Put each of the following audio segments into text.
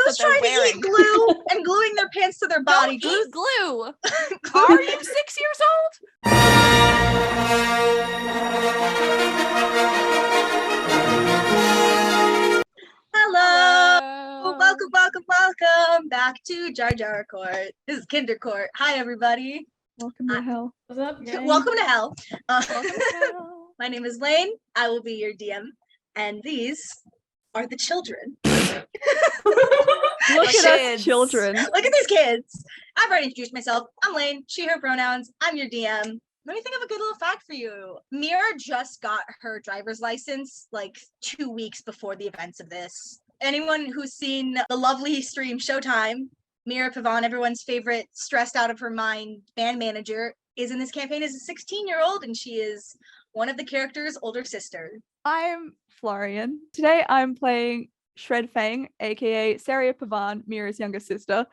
Who's trying to eat glue and gluing their pants to their body? Don't eat glue. Glue. Are you 6 years old? Hello. Welcome back to Jar Jar Court. This is Kindercourt. Hi, everybody. Welcome to hell. What's up, gang? Welcome to hell. Welcome to hell. My name is Lane. I will be your DM, and these are the children. Look at us, children. Look at these kids. I've already introduced myself. I'm Lane. She, her pronouns. I'm your DM. Let me think of a good little fact for you. Mira just got her driver's license like 2 weeks before the events of this. Anyone who's seen the lovely stream Showtime, Mira Pavan, everyone's favorite stressed out of her mind band manager, is in this campaign as a 16-year-old, and she is one of the characters' older sister. I'm Florian. Today I'm playing Shred Fang, aka Saria Pavan, Mira's younger sister.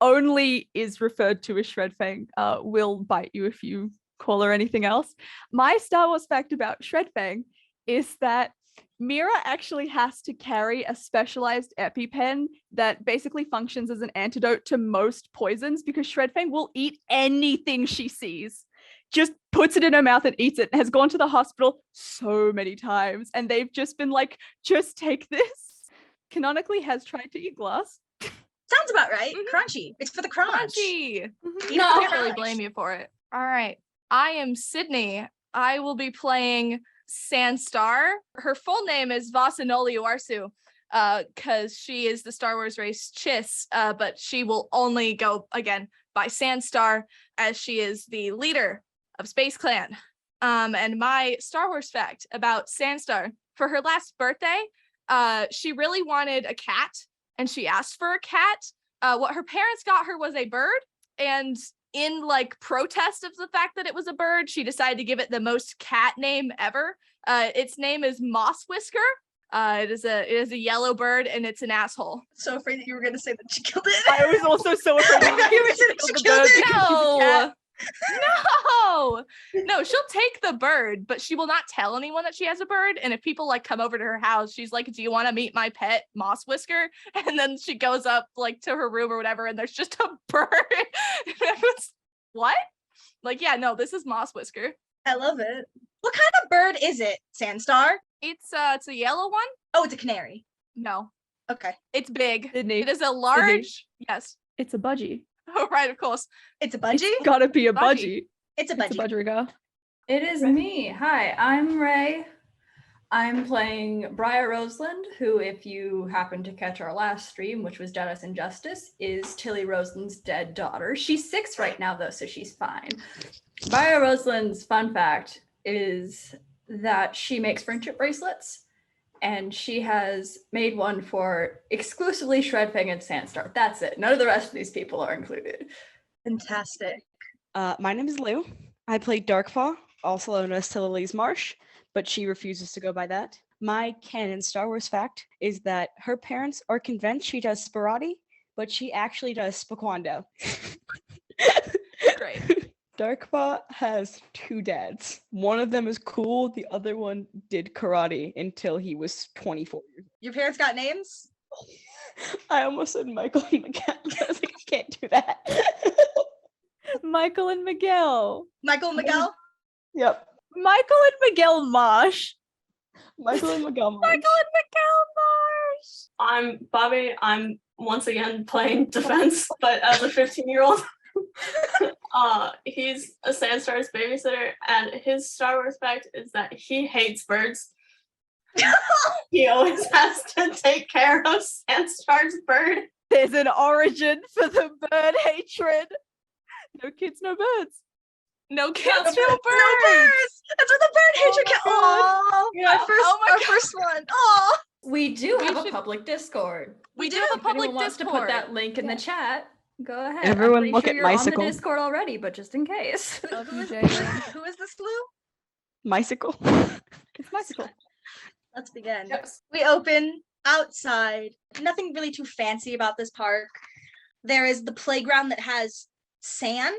Only is referred to as Shred Fang. Will bite you if you call her anything else. My Star Wars fact about Shred Fang is that Mira actually has to carry a specialized EpiPen that basically functions as an antidote to most poisons, because Shred Fang will eat anything she sees. Just puts it in her mouth and eats it. Has gone to the hospital so many times, and they've just been like, just take this. Canonically has tried to eat glass. Sounds about right. Mm-hmm. Crunchy. It's for the crunch. Crunchy. You No, I know, can't really blame you for it. All right. I am Sydney. I will be playing Sanstar. Her full name is Vasanoli Uarsu, because she is the Star Wars race Chiss, but she will only go, again, by Sanstar, as she is the leader of Space Clan. And my Star Wars fact about Sanstar, for her last birthday, she really wanted a cat, and she asked for a cat. What her parents got her was a bird, and in like protest of the fact that it was a bird, she decided to give it the most cat name ever. Its name is Moss Whisker. It is a yellow bird, and it's an asshole. So afraid that you were going to say that she killed it. I was also so afraid I you were saying she killed it. No, she'll take the bird, but she will not tell anyone that she has a bird. And if people like come over to her house, she's like, do you want to meet my pet Moss Whisker? And then she goes up like to her room or whatever, and there's just a bird. And everyone's, what? Like, yeah, no, this is Moss Whisker. I love it. What kind of bird is it, Sanstar? It's a yellow one. Oh, it's a canary. No, Okay. it's big. Sydney. It is a large, yes. It's a budgie. Oh, right, of course. It's a budgie? It's gotta be a Budgie. budgie. It's a It's a budgie. budgerigar. It is me. Hi, I'm Ray. I'm playing Briar Roseland, who, if you happen to catch our last stream, which was Jealous and Justice, is Tilly Roseland's dead daughter. She's 6 right now, though, so she's fine. Briar Roseland's fun fact is that she makes friendship bracelets, and she has made one for exclusively Shredfang and Sandstar. That's it. None of the rest of these people are included. Fantastic. My name is Lou. I play Darkpaw, also known as Tilly's Marsh, but she refuses to go by that. My canon Star Wars fact is that her parents are convinced she does Sparati, but she actually does Spaquando. Great. Darkpaw has 2 dads. One of them is cool, the other one did karate until he was 24 years Your parents got names? old. I almost said Michael and Miguel. I was like, I can't do that. Michael and Miguel. Michael and Miguel? Yep. Michael and Miguel Marsh. Michael and Miguel. Michael and Miguel Marsh. I'm Bobby. I'm once again playing defense, but as a 15-year-old. He's a Sandstar's babysitter, and his Star Wars fact is that he hates birds. He always has to take care of Sandstar's bird. There's an origin for the bird hatred. No kids, no birds. No kids, No no birds. No birds! That's what the bird hatred my came. Oh, Yeah. our first one. Oh, We do We have a should- public Discord. We do have a If public anyone wants to Discord. put that link in the chat, go ahead. Everyone I'm pretty look sure at you're on Mycicle. the Discord already, but just in case. who is this, Lou? Mycicle. It's Mycicle. Let's begin. Yes. We open outside. Nothing really too fancy about this park. There is the playground that has sand,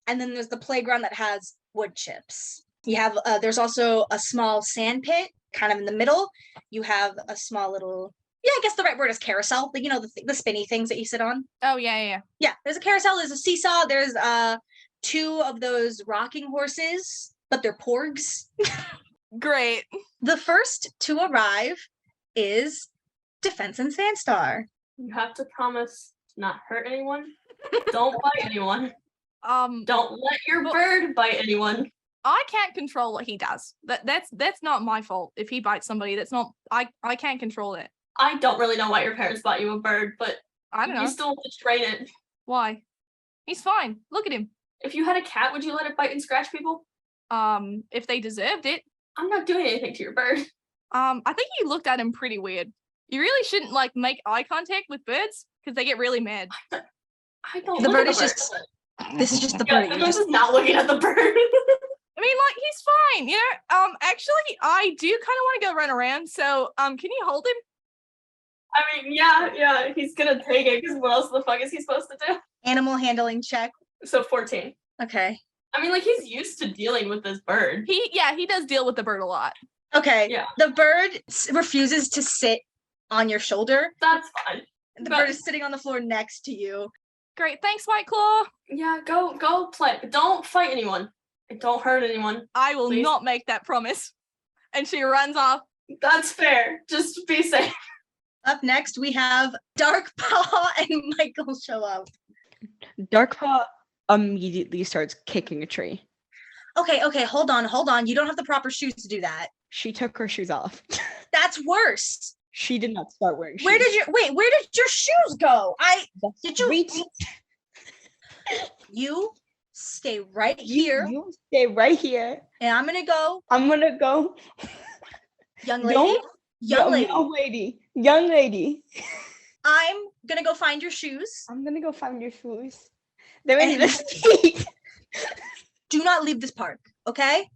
and then there's the playground that has wood chips. You have there's also a small sand pit kind of in the middle. You have a small little Yeah, I guess the right word is carousel. Like, the spinny things that you sit on. Oh yeah. Yeah, there's a carousel, there's a seesaw, there's 2 of those rocking horses, but they're porgs. Great. The first to arrive is Defense and Sandstar. You have to promise to not hurt anyone. Don't bite anyone. Don't let your bird bite anyone. I can't control what he does. That's not my fault. If he bites somebody, that's not I can't control it. I don't really know why your parents bought you a bird, but I don't know. you still have to train it. Why? He's fine. Look at him. If you had a cat, would you let it bite and scratch people? If they deserved it. I'm not doing anything to your bird. I think you looked at him pretty weird. You really shouldn't make eye contact with birds because they get really mad. I don't. The look bird at is just. This is just the Yeah, bird. I'm You're just just- not looking at the bird. I mean, he's fine. Actually, I do kind of want to go run around. So, can you hold him? I mean, yeah, he's gonna take it because what else the fuck is he supposed to do? Animal handling check. So 14. Okay. I mean, he's used to dealing with this bird. He does deal with the bird a lot. Okay. Yeah. The bird refuses to sit on your shoulder. That's fine. The But- bird is sitting on the floor next to you. Great, thanks, White Claw. Yeah, go play, but don't fight anyone. And don't hurt anyone. I will Please. not make that promise. And she runs off. That's fair. Just be safe. Up next, we have Dark Paw and Michael show up. Darkpaw immediately starts kicking a tree. Okay, hold on. You don't have the proper shoes to do that. She took her shoes off. That's worse. She did not start wearing shoes. Where did your shoes go? Did you- Wait. You stay right here, You stay right here. and I'm gonna go, I'm gonna go. young lady. Don't- Young lady. Young lady. I'm gonna go find your shoes. I'm gonna go find your shoes. They're in And- the street. Do not leave this park, okay?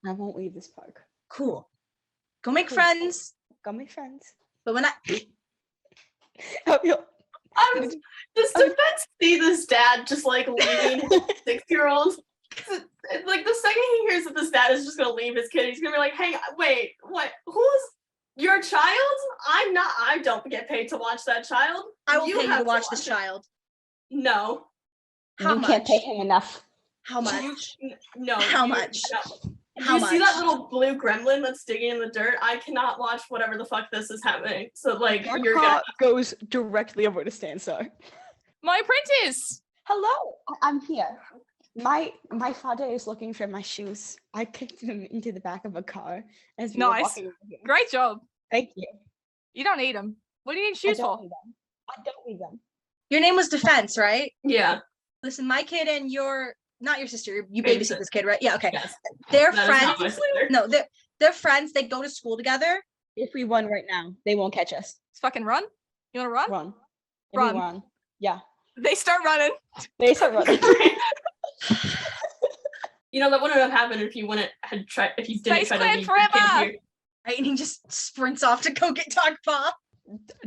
I won't leave this park. Cool. Go make Cool. friends. Got my friends. But when I Hope you. Does Defense see this dad just leaving his 6-year-old? Like the second he hears that this dad is just gonna leave his kid, he's gonna be like, "Hang on, wait, what? Who's your child? I'm not. I don't get paid to watch that child. I will pay you have to watch this it." child. No, How You much? can't pay him enough. How much? no. How you- much? No. How You see that much? little blue gremlin that's digging in the dirt? I cannot watch whatever the fuck this is happening. So you're Darkpaw gonna. goes directly over to Sandstar. My apprentice. Hello, I'm here. My father is looking for my shoes. I kicked them into the back of a car as we were Nice. walking over here. Great job. Thank you. You don't need them. What do you need I shoes don't for? need them. I don't need them. Your name was Defense, right? Yeah. Listen, my kid and not your sister. You Babysit. babysit this kid, right? Yeah. Okay. Yes. They're That is not my friends. sister. No, they're friends. They go to school together. If we run right now, they won't catch us. Let's fucking run. You want to run? Run. If Run. we run. Yeah. They start running. They start running. That wouldn't have happened if you had tried. If you didn't Space try to Clan leave your kid forever! here. Right? And he just sprints off to go get Dark Paw.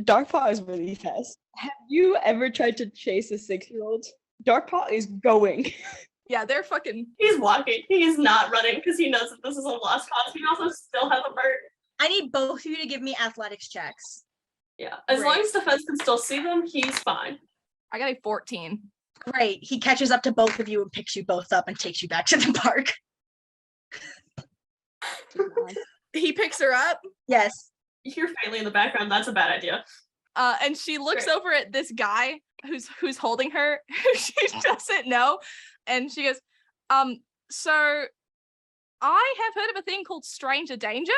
Darkpaw is really fast. Have you ever tried to chase a 6-year-old? Darkpaw is going. Yeah, they're fucking. He's walking. He's not running because he knows that this is a lost cause. He also still has a bird. I need both of you to give me athletics checks. Yeah. As long Great. as Defense can still see them, he's fine. I got a 14. Great. He catches up to both of you and picks you both up and takes you back to the park. He picks her up. Yes. You hear faintly in the background. That's a bad idea. And she looks Great. over at this guy who's holding her, who she doesn't know, and she goes, so I have heard of a thing called stranger danger.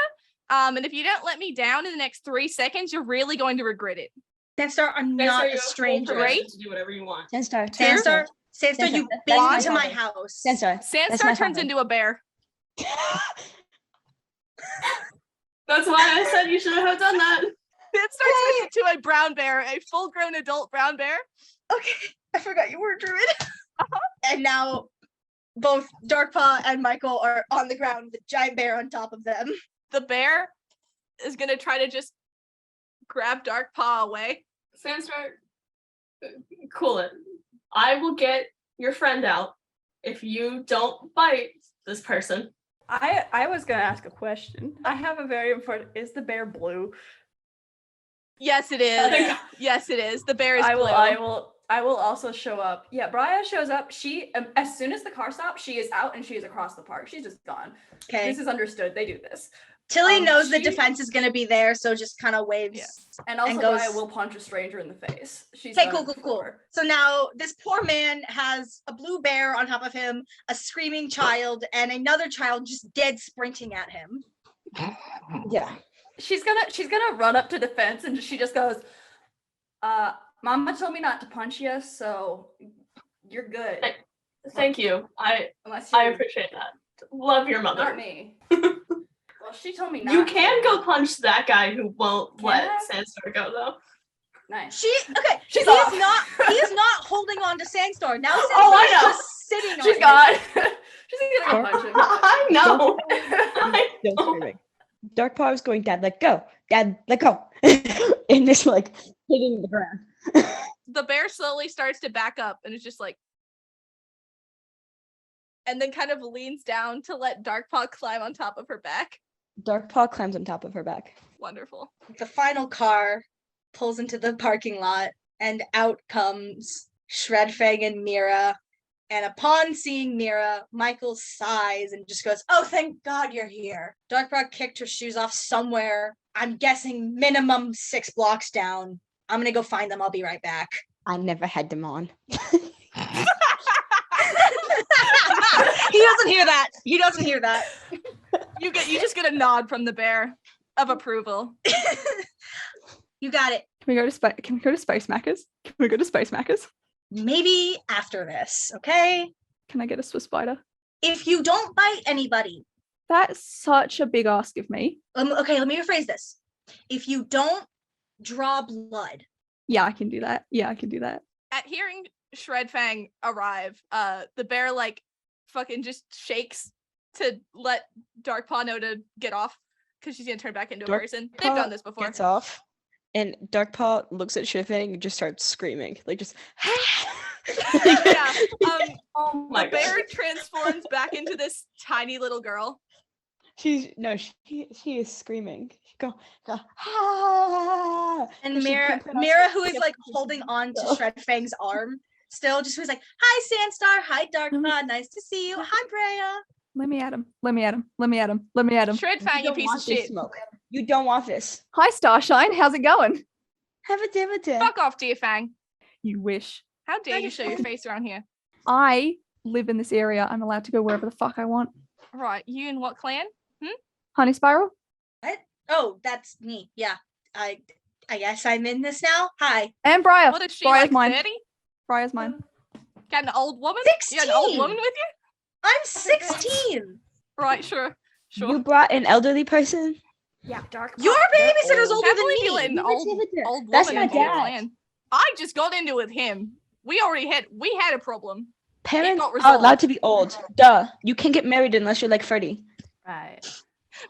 And if you don't let me down in the next 3 seconds, you're really going to regret it. Sandstar, I'm Next not time a you have full stranger. permission to do whatever you want. Sandstar. Sandstar, you've That's been my to my father. house. Sandstar. That's my Sandstar turns father. into a bear. That's why I said you shouldn't have done that. Sandstar turns into a brown bear, a full-grown adult brown bear. Okay, I forgot you were a druid. And now both Darkpaw and Michael are on the ground with a giant bear on top of them. The bear is gonna try to just grab Darkpaw away. Sandstar, cool it. I will get your friend out if you don't bite this person. I was gonna ask a question. I have a very important. Is the bear blue? Yes, it is. Yes, it is. The bear is I blue. I will also show up. Yeah, Briar shows up. She as soon as the car stops, she is out and she is across the park. She's just gone. Okay. This is understood. They do this. Tilly knows the she- defense is gonna be there, so just kind of waves. Yeah. And also goes- Briar will punch a stranger in the face. She's Okay, done cool. it before. So now this poor man has a blue bear on top of him, a screaming child, and another child just dead sprinting at him. Yeah. She's gonna run up to the fence and she just goes, Mama told me not to punch you, so you're good. Thank you. Unless I you're appreciate that. Love your mother. not me. Well, she told me not You to. can go punch that guy who won't Can let I? Sandstar go though. Nice. He She's is off. he is not holding on to Sandstar. Now Sandstar Oh, I is know. just sitting She's on him. gone. She's gonna go punch him. I know. I Still know. screaming. Darkpaw is going, Dad, let go. Dad, let go. And it's like hitting the ground. The bear slowly starts to back up and it's just like, and then kind of leans down to let Darkpaw climb on top of her back. Darkpaw climbs on top of her back. Wonderful. The final car pulls into the parking lot, and out comes Shredfang and Mira. And upon seeing Mira, Michael sighs and just goes, "Oh, thank God you're here." Darkpaw kicked her shoes off somewhere. I'm guessing minimum 6 blocks down. I'm gonna go find them. I'll be right back. I never had them on. He doesn't hear that. He doesn't hear that. You just get a nod from the bear of approval. You got it. Can we go to Space Maccas? Can we go to Space Maccas? Maybe after this, okay? Can I get a Swiss spider? If you don't bite anybody, That's such a big ask of me. okay, let me rephrase this. If you don't draw blood, Yeah, I can do that. At hearing Shredfang arrive, the bear like fucking just shakes to let Darkpaw know to get off because she's gonna turn back into a person. They've done this before. Gets off, and Darkpaw looks at Shifting and just starts screaming, like just. Yeah. Oh my The bear god. transforms back into this tiny little girl. She is screaming. She go ah! and But she Mira, can't pronounce Mira, it. who is She like can't holding on to pronounce it. Shredfang's arm, still just was like, "Hi, Sandstar. Hi, Darkpaw. Nice to see you. Hi, Brea." Let me at him. Let me at him. Shredfang, you don't piece of want this shit. smoke. You don't want this. Hi, Starshine. How's it going? Have a dividend. Fuck off, dear Fang. You wish. How dare you show your face around here? I live in this area. I'm allowed to go wherever the fuck I want. Right, you in what clan? Honey Spiral? Oh, that's me. Yeah, I guess I'm in this now. Hi. And Briar. What is she, Briar's like mine. 30? Briar's mine. Got an old woman? 16. You got an old woman with you? I'm 16. Right, sure. You brought an elderly person. Yeah, dark. Your babysitter's older Can't than believe you me. let an Give it to the- old That's woman my into your dad. clan. I just got into it with him. We had a problem. Parents got are resolved. allowed to be old. Duh. You can't get married unless you're like 30. Right.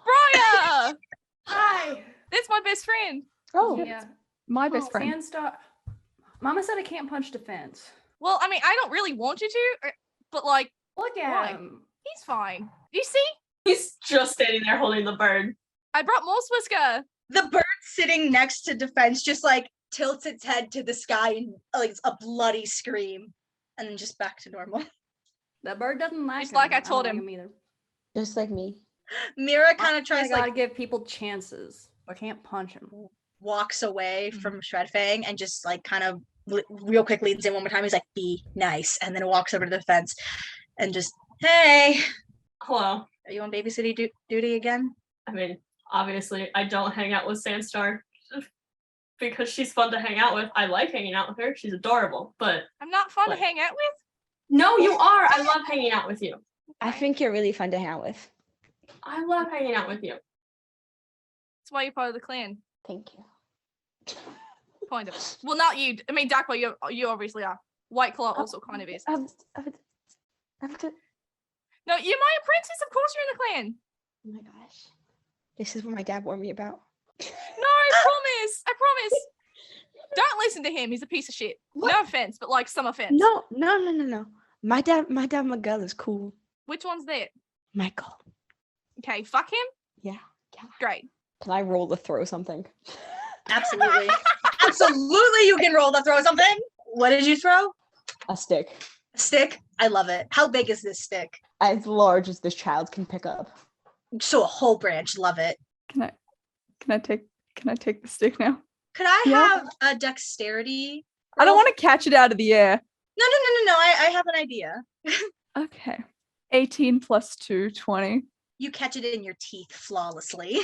Briar! Hi. That's my best friend. Oh, Yeah. my best friend. Sandstar. Mama said I can't punch defense. Well, I mean, I don't really want you to, but like, Look at Why? him. he's fine. You see? He's just standing there holding the bird. I brought more Swiska. The bird sitting next to Defense just like tilts its head to the sky and like a bloody scream, and then just back to normal. That bird doesn't like Just him. like I don't told like him. either. Just like me. Mira kind of I tries gotta like give people chances. I can't punch him. walks away from Shredfang and just like kind of real quick leans in one more time. He's like, "Be nice," and then walks over to the fence and just, "Hey, Hello. are you on babysitting duty again?" I mean, obviously, I don't hang out with Sandstar because she's fun to hang out with. I like hanging out with her. She's adorable. But I'm not fun Like- to hang out with. no, you are. I love hanging out with you. I think you're really fun to hang out with. I love hanging out with you. That's why you're part of the clan. Thank you. Kind of. Well, not you. I mean, Dakwa, you obviously are. White Claw also kind of is. No, you're my apprentice. Of course you're in the clan. Oh my gosh. This is what my dad warned me about. No, I promise. I promise. Don't listen to him. He's a piece of shit. What? No offense, but like some offense. No. My dad Miguel is cool. Which one's that? Michael. Okay, fuck him. Yeah. Great. Can I roll to throw something? Absolutely. Absolutely, you can roll to throw something. What did you throw? A stick. A stick? I love it. How big is this stick? As large as this child can pick up. So a whole branch. Love it. Can I take the stick now? Could I Yeah. have a dexterity? I don't roll? want to catch it out of the air. No. I have an idea. Okay. 18 plus 2, 20. You catch it in your teeth flawlessly.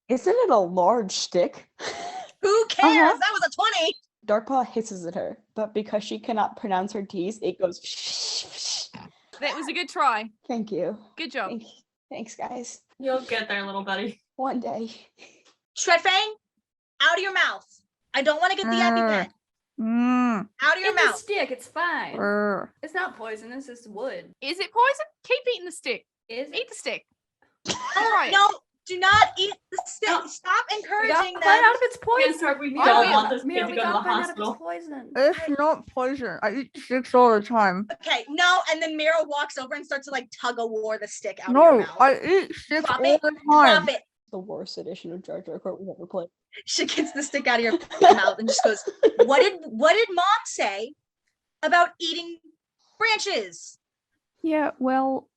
Isn't it a large stick? Who cares? That was a 20. Darkpaw hisses at her, but because she cannot pronounce her T's, it goes. That was a good try. Thank you. Good job. Thanks, guys. You'll get there, little buddy. One day. Shredfang, out of your mouth. I don't want to get the EpiPen. Out of your It's a mouth. stick. It's fine. Brr. It's not poisonous. It's wood. Is it poison? Keep eating the stick. Is Eat the stick. No, Alright. no, do not eat the stick. No. Stop We encouraging gotta them. find out if it's poison. Sandstar, we Oh, don't yeah. want this Mira, kid to we go to the gotta find out if hospital. it's poison. It's not poison. I eat sticks all the time. Okay, no, and then Mira walks over and starts to like tug a war the stick out of your No, mouth. I eat sticks Drop all it. the time. Drop it. The worst edition of Jar Jar Court we've ever played. She gets the stick out of your mouth and just goes, what did mom say about eating branches? Yeah, well,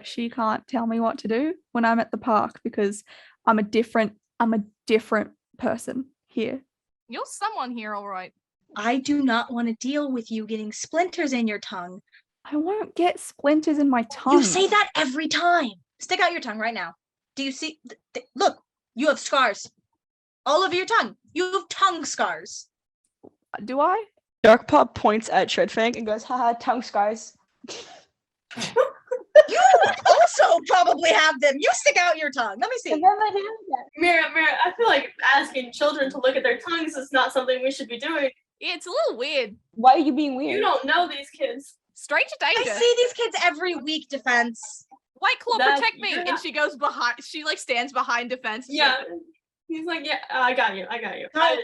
she can't tell me what to do when I'm at the park because I'm a different person here. You're someone here, all right. I do not want to deal with you getting splinters in your tongue. I won't get splinters in my tongue. You say that every time. Stick out your tongue right now. Do you see? Look, you have scars. All over your tongue. You have tongue scars. Do I? Darkpaw points at Shredfang and goes, haha, tongue scars. You also probably have them. You stick out your tongue. Let me see. Mira, I feel like asking children to look at their tongues is not something we should be doing. Yeah, it's a little weird. Why are you being weird? You don't know these kids. Stranger I danger. see these kids every week, Defense. White Claw, That- protect me. you're And not- she goes behind. She like stands behind defense. Yeah. He's like, yeah, I got you. No.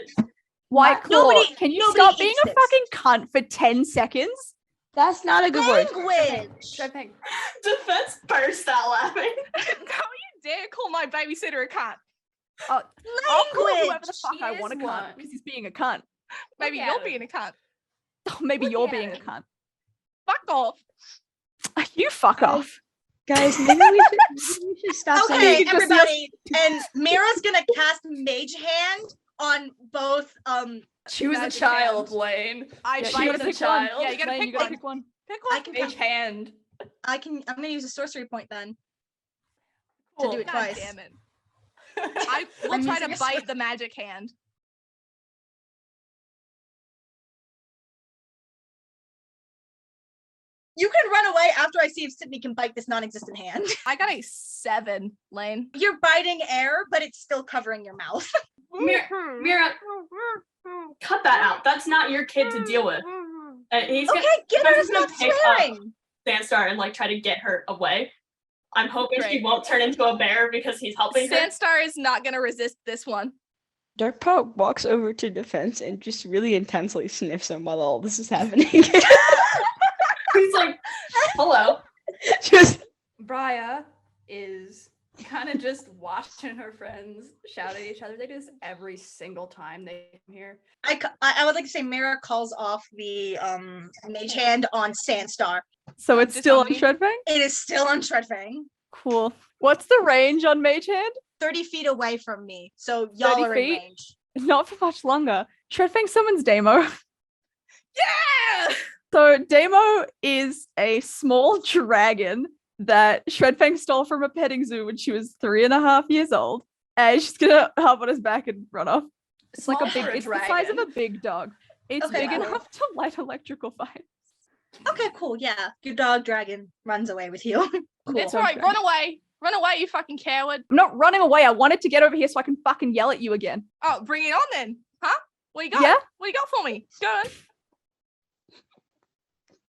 White Claw, Nobody- can you nobody stop being eats a this. fucking cunt for 10 seconds? That's not a good word. Language. Shredfang. Defense burst out laughing. How you dare call my babysitter a cunt? I'll call whoever the Language. fuck She I want a is cunt one. because he's being a cunt. Maybe Look you're at being him. a cunt. Oh, maybe Look you're at being a him. cunt. Fuck off. You fuck off. Guys, maybe we should stop Okay, saying just- everybody. And Mira's gonna cast Mage Hand on both. Choose a Magic child, hand. Lane. I Yeah, Choose bite you gotta the a pick child. one. Yeah, you gotta Lane, pick you gotta one. pick one. Pick I one. can. Mage hand. I'm gonna use a sorcery point then. Cool. do it God twice. damn it. I will I'm try using to a sword. bite the magic hand. You can run away after I see if Sydney can bite this non-existent hand. I got a 7, Lane. You're biting air, but it's still covering your mouth. Mira, cut that out. That's not your kid to deal with. He's Okay, get Defense her is to gonna stop pick up swearing. Sandstar and like try to get her away. I'm hoping she Great. won't turn into a bear because he's helping her. Sandstar is not gonna resist this one. Darkpaw walks over to Defense and just really intensely sniffs him while all this is happening. He's like, hello. Just Briar is kind of just watching her friends shout at each other. They do this every single time they come here. I would like to say Mira calls off the Mage Hand on Sandstar. So it's Just still on on me? Shredfang? It is still on Shredfang. Cool. What's the range on Mage Hand? 30 feet away from me. So y'all 30 are in feet? range. Not for much longer. Shredfang summons Damo. Yeah! So Damo is a small dragon that Shredfang stole from a petting zoo when she was 3.5 years old. And she's gonna hop on his back and run off. It's like a Small big, for a it's the size of dragon. a big dog. It's Okay, big cool. enough to light electrical fires. Okay, cool. Yeah. Your dog dragon runs away with you. Cool. It's Dog right. dragon. Run away. Run away, you fucking coward. I'm not running away. I wanted to get over here so I can fucking yell at you again. Oh, bring it on then. Huh? What you got? Yeah? What you got for me? Go on.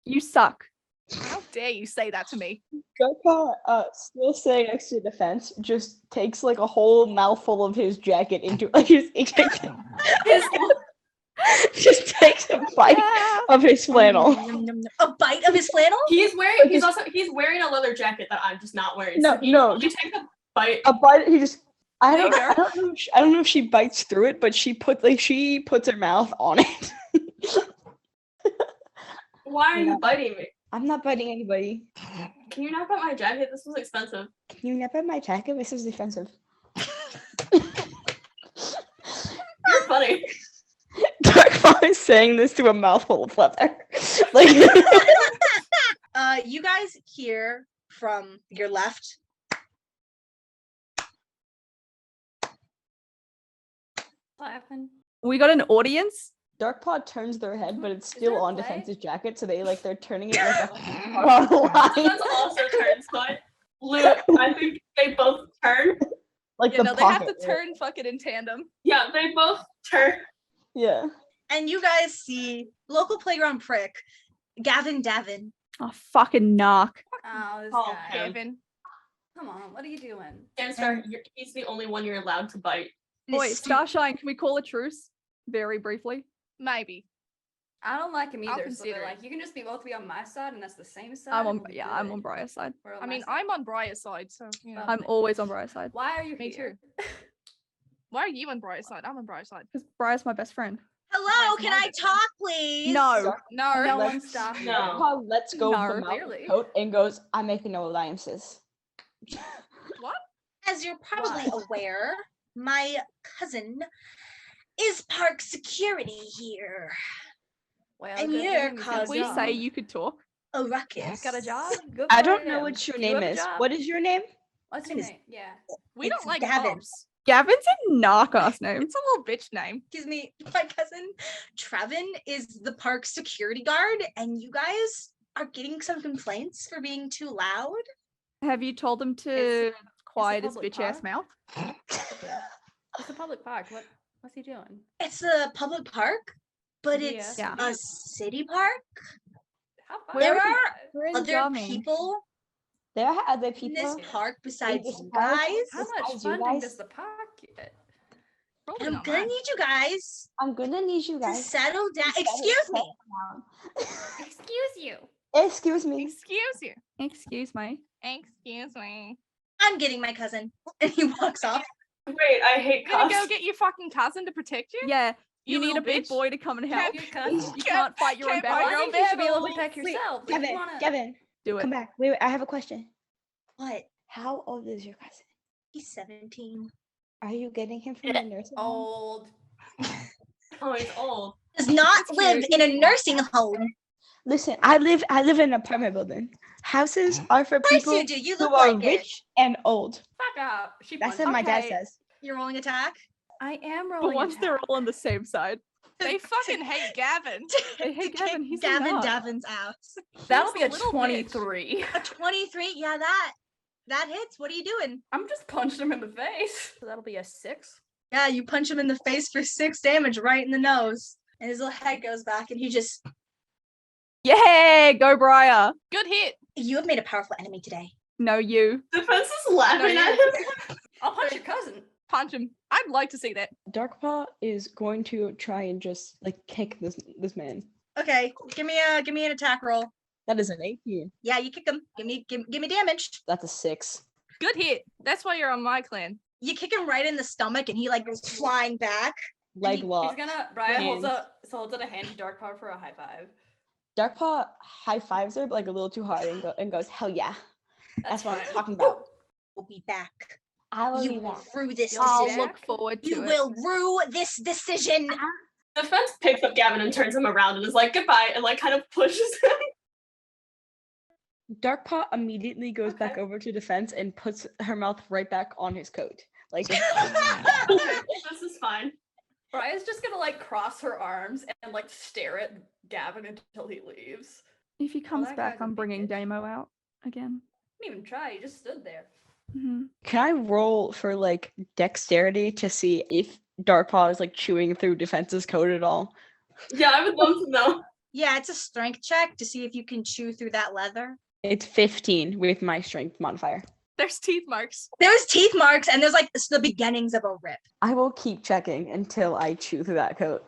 You suck. How dare you say that to me? Darkpaw, still sitting next to Defense, just takes like a whole mouthful of his jacket into like he takes just takes a bite Ah. of his flannel. A bite of his flannel? He's wearing a leather jacket that I'm just not wearing. No, so he no, only takes a bite. A bite. He just I There don't, you go. I don't know. I don't know if she bites through it, but she puts her mouth on it. Why are Yeah. you biting me? I'm not biting anybody. Can you knock out my jacket? This was expensive. Can you nip at my jacket? This is defensive. You're funny. Darkfall is saying this to a mouthful of leather. Like, You guys hear from your left. Laughing. We got an audience. Darkpaw turns their head, but it's Is still there a on play? defense's jacket, so they're turning it like on a line. Someone's also turned side. Luke, I think they both turn. Like Yeah, the no, they have to pocket, right? turn fucking in tandem. Yeah, they both turn. Yeah. And you guys see local playground prick, Gavin Davin. Oh, fucking knock. Oh, this Oh, guy. him. Gavin. Come on, what are you doing? Ganstar, he's the only one you're allowed to bite. Boy, Starshine, can we call a truce? Very briefly. Maybe. I don't like him I'll either. So they're consider it. like, you can just be both be on my side, and that's the same side. I'm and on we'll be yeah, I'm good." on Briar's side. Or on I my mean, side. I'm on Briar's side, so you know. I'm always on Briar's side. Why are you Me here? Why are you on Briar's side? I'm on Briar's side. Because Briar's my best friend. Hello, Where's can my I difference? talk, please? No. No. No Let's- one stopped. No. Darkpaw lets go of No. the mouth Clearly. coat and goes, I'm making no alliances. What? As you're probably Why? aware, my cousin is park security here. Well, I'm good here for him, he's got a cause If we job. say you could talk. A ruckus. He's got a job. Good I for don't know him. what your You name have a is. job. What is your name? What's My your name name? Yeah. We It's don't like Gavin. cops. Gavin's a knock ass name. It's a little bitch name. Excuse me, my cousin Trevin is the park security guard, and you guys are getting some complaints for being too loud. Have you told him to quiet his public bitch ass park? mouth? It's a public park. What's he doing? It's a public park, but Yeah. it's Yeah. a city park. How far There is are that? We're in Other Jarming. people There are other in people. this park besides this you park- guys. How much Besides you funding guys. does the park get? Probably I'm not gonna mine. need you guys I'm gonna need you to guys. settle down. to Excuse me. settle Excuse you. down. Excuse me. Excuse you. Excuse me. Excuse me. I'm getting my cousin. And he walks off. Wait, I hate You're gonna cops. go get your fucking cousin to protect you? Yeah, you, You need a little big bitch. boy to come and help. You cunt. You can't fight your own can't fight I battle. your own think you should be able to battles. protect Wait, yourself. If you Gavin, wanna- Gavin, Do it. come back. Wait, I have a question. What? How old is your cousin? He's 17. Are you getting him from the nursing home? Old. Oh, he's old. Does not That's live cute. in a nursing home. Listen, I live in an apartment building. Houses are for Of course people you do. You who look are like it. rich and old. Fuck up. She That's punched what my dad Okay. says. You're rolling attack. I am But rolling. once they're attack. all on the same side. They fucking hate Gavin. Hey, hey, To Gavin, kick he's a Gavin nut. Davin's ass. That'll He's be a a little bitch. 23. A 23. Yeah, that hits. What are you doing? I'm just punched him in the face. So that'll be a 6. Yeah, you punch him in the face for 6 damage right in the nose. And his little head goes back and he just, Yeah, go Briar. Good hit. you have made a powerful enemy today. No, you. Defense is laughing No, at him. I'll punch your cousin. Punch him. I'd like to see that. Darkpaw is going to try and just like kick this man. Okay, give me an attack roll. That is an 18. Yeah, you kick him. Give me damage. That's a 6. Good hit. That's why you're on my clan. You kick him right in the stomach and he like goes flying back. Leg he- lock. He's gonna. Brian holds Hands. holds out a hand to Dark Power for a high five. Darkpaw high fives her, but like a little too hard, and goes, "Hell yeah!" That's what I'm fine. talking about. We'll be back. I will You be will back. rue this I'll decision. look forward to You it. will rue this decision. Defense picks up Gavin and turns him around and is like, goodbye, and like kind of pushes him. Darkpaw immediately goes back Okay. over to defense and puts her mouth right back on his coat. Like, Okay, this is fine. Brian's just gonna like cross her arms and like stare at Gavin until he leaves. If he comes that back, guy's a I'm big bringing bitch. Damo out again. Didn't even try. He just stood there. Hmm. can I roll for like dexterity to see if Darkpaw is like chewing through defense's coat at all? Yeah, I would love to know. Yeah, it's a strength check to see if you can chew through that leather. It's 15 with my strength modifier. There's teeth marks. There's teeth marks and there's like the beginnings of a rip. I will keep checking until I chew through that coat.